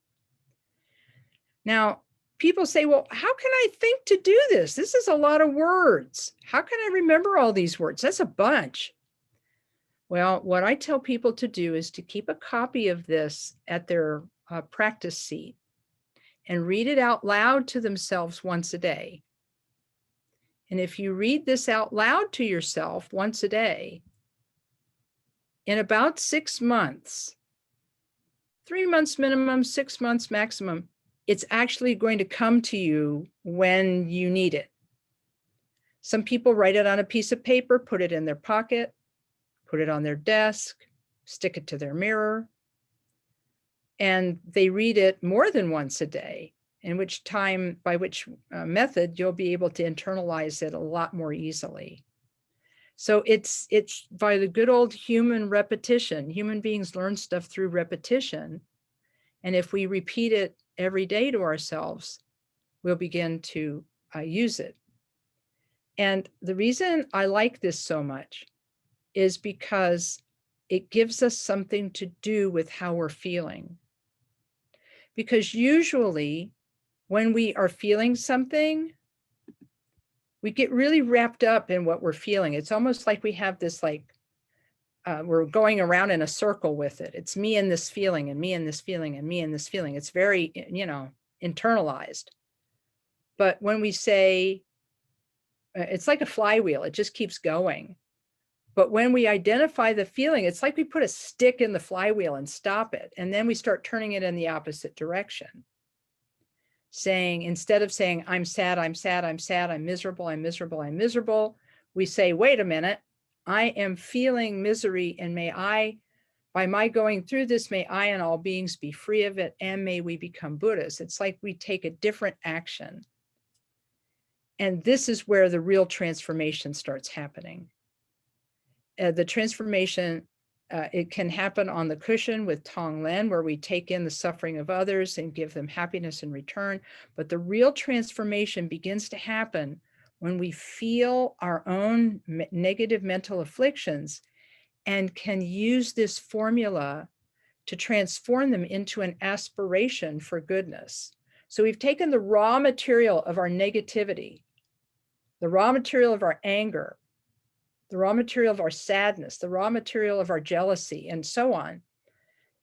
Now, people say, well, how can I think to do this? This is a lot of words. How can I remember all these words? That's a bunch. Well, what I tell people to do is to keep a copy of this at their practice seat and read it out loud to themselves once a day. And if you read this out loud to yourself once a day, in about 6 months, 3 months minimum, 6 months maximum, it's actually going to come to you when you need it. Some people write it on a piece of paper, put it in their pocket, put it on their desk, stick it to their mirror, and they read it more than once a day, by which method you'll be able to internalize it a lot more easily. So it's by the good old human repetition. Human beings learn stuff through repetition. And if we repeat it every day to ourselves, we'll begin to use it. And the reason I like this so much is because it gives us something to do with how we're feeling. Because usually when we are feeling something, we get really wrapped up in what we're feeling. It's almost like we have this we're going around in a circle with it. It's me and this feeling and me and this feeling and me and this feeling. It's very, internalized. But when we say, it's like a flywheel, it just keeps going. But when we identify the feeling, it's like we put a stick in the flywheel and stop it. And then we start turning it in the opposite direction. Instead of saying, I'm sad, I'm sad, I'm sad, I'm miserable, I'm miserable, I'm miserable, we say, wait a minute, I am feeling misery, and by my going through this, may I and all beings be free of it, and may we become Buddhas. It's like we take a different action. And this is where the real transformation starts happening. The transformation, it can happen on the cushion with Tonglen, where we take in the suffering of others and give them happiness in return. But the real transformation begins to happen when we feel our own negative mental afflictions and can use this formula to transform them into an aspiration for goodness. So we've taken the raw material of our negativity, the raw material of our anger, the raw material of our sadness, the raw material of our jealousy, and so on.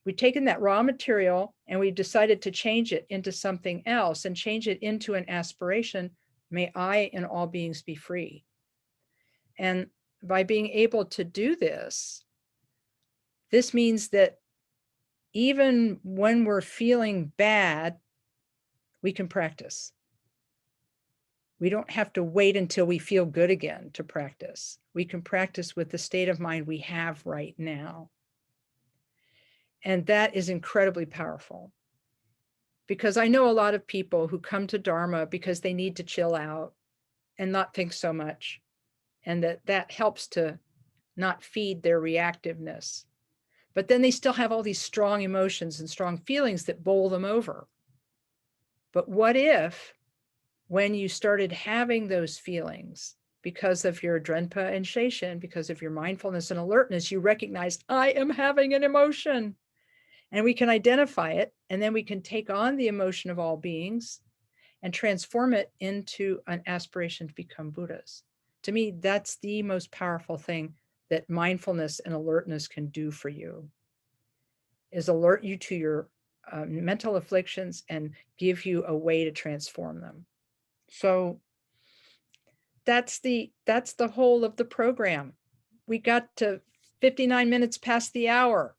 We've taken that raw material and we've decided to change it into something else and change it into an aspiration. May I and all beings be free. And by being able to do this, this means that even when we're feeling bad, we can practice. We don't have to wait until we feel good again to practice. We can practice with the state of mind we have right now. And that is incredibly powerful. Because I know a lot of people who come to Dharma because they need to chill out and not think so much. And that helps to not feed their reactiveness. But then they still have all these strong emotions and strong feelings that bowl them over. But what if, when you started having those feelings because of your Drenpa and Sheishin, because of your mindfulness and alertness, you recognize, I am having an emotion. And we can identify it, and then we can take on the emotion of all beings and transform it into an aspiration to become Buddhas. To me, that's the most powerful thing that mindfulness and alertness can do for you, is alert you to your mental afflictions and give you a way to transform them. So that's the whole of the program. We got to 59 minutes past the hour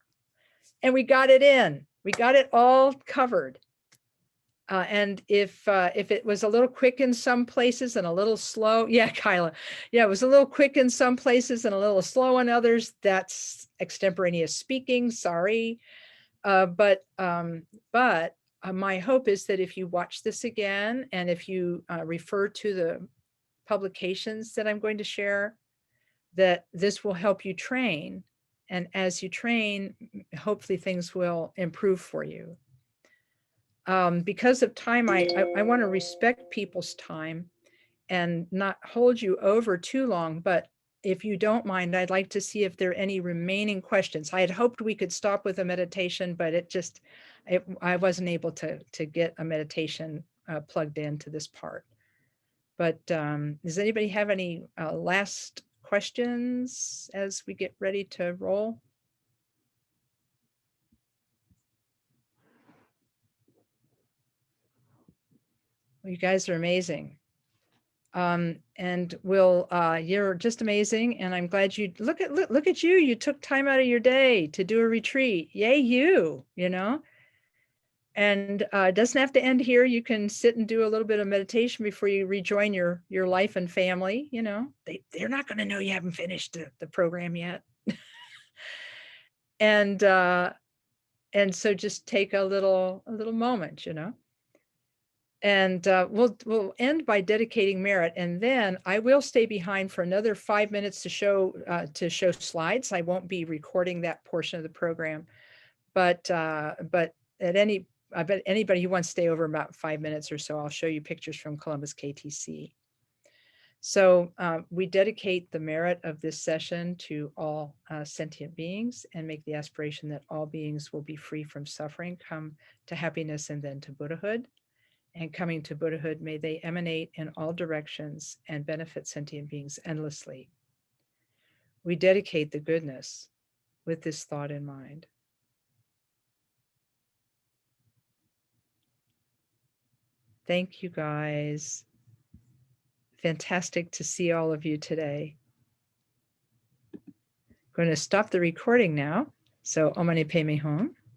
and we got it in. We got it all covered. And if it was a little quick in some places and a little slow, yeah, Kyla, yeah, it was a little quick in some places and a little slow in others. That's extemporaneous speaking. Sorry, but my hope is that if you watch this again and if you refer to the publications that I'm going to share, that this will help you train. And as you train, hopefully things will improve for you. Because of time, I want to respect people's time and not hold you over too long, but if you don't mind, I'd like to see if there are any remaining questions. I had hoped we could stop with a meditation, but I wasn't able to get a meditation plugged into this part. But does anybody have any last questions as we get ready to roll? Well, you guys are amazing. And you're just amazing. And I'm glad you look at you. You took time out of your day to do a retreat. Yay, you know? And it doesn't have to end here. You can sit and do a little bit of meditation before you rejoin your life and family. You know, they're not going to know you haven't finished the program yet. And so just take a little moment, you know. And we'll end by dedicating merit, and then I will stay behind for another 5 minutes to show slides. I won't be recording that portion of the program, but I bet anybody who wants to stay over about 5 minutes or so, I'll show you pictures from Columbus KTC. So we dedicate the merit of this session to all sentient beings and make the aspiration that all beings will be free from suffering, come to happiness, and then to Buddhahood. And coming to Buddhahood, may they emanate in all directions and benefit sentient beings endlessly. We dedicate the goodness with this thought in mind. Thank you, guys. Fantastic to see all of you today. I'm going to stop the recording now. So, Om Mani Padme Hum.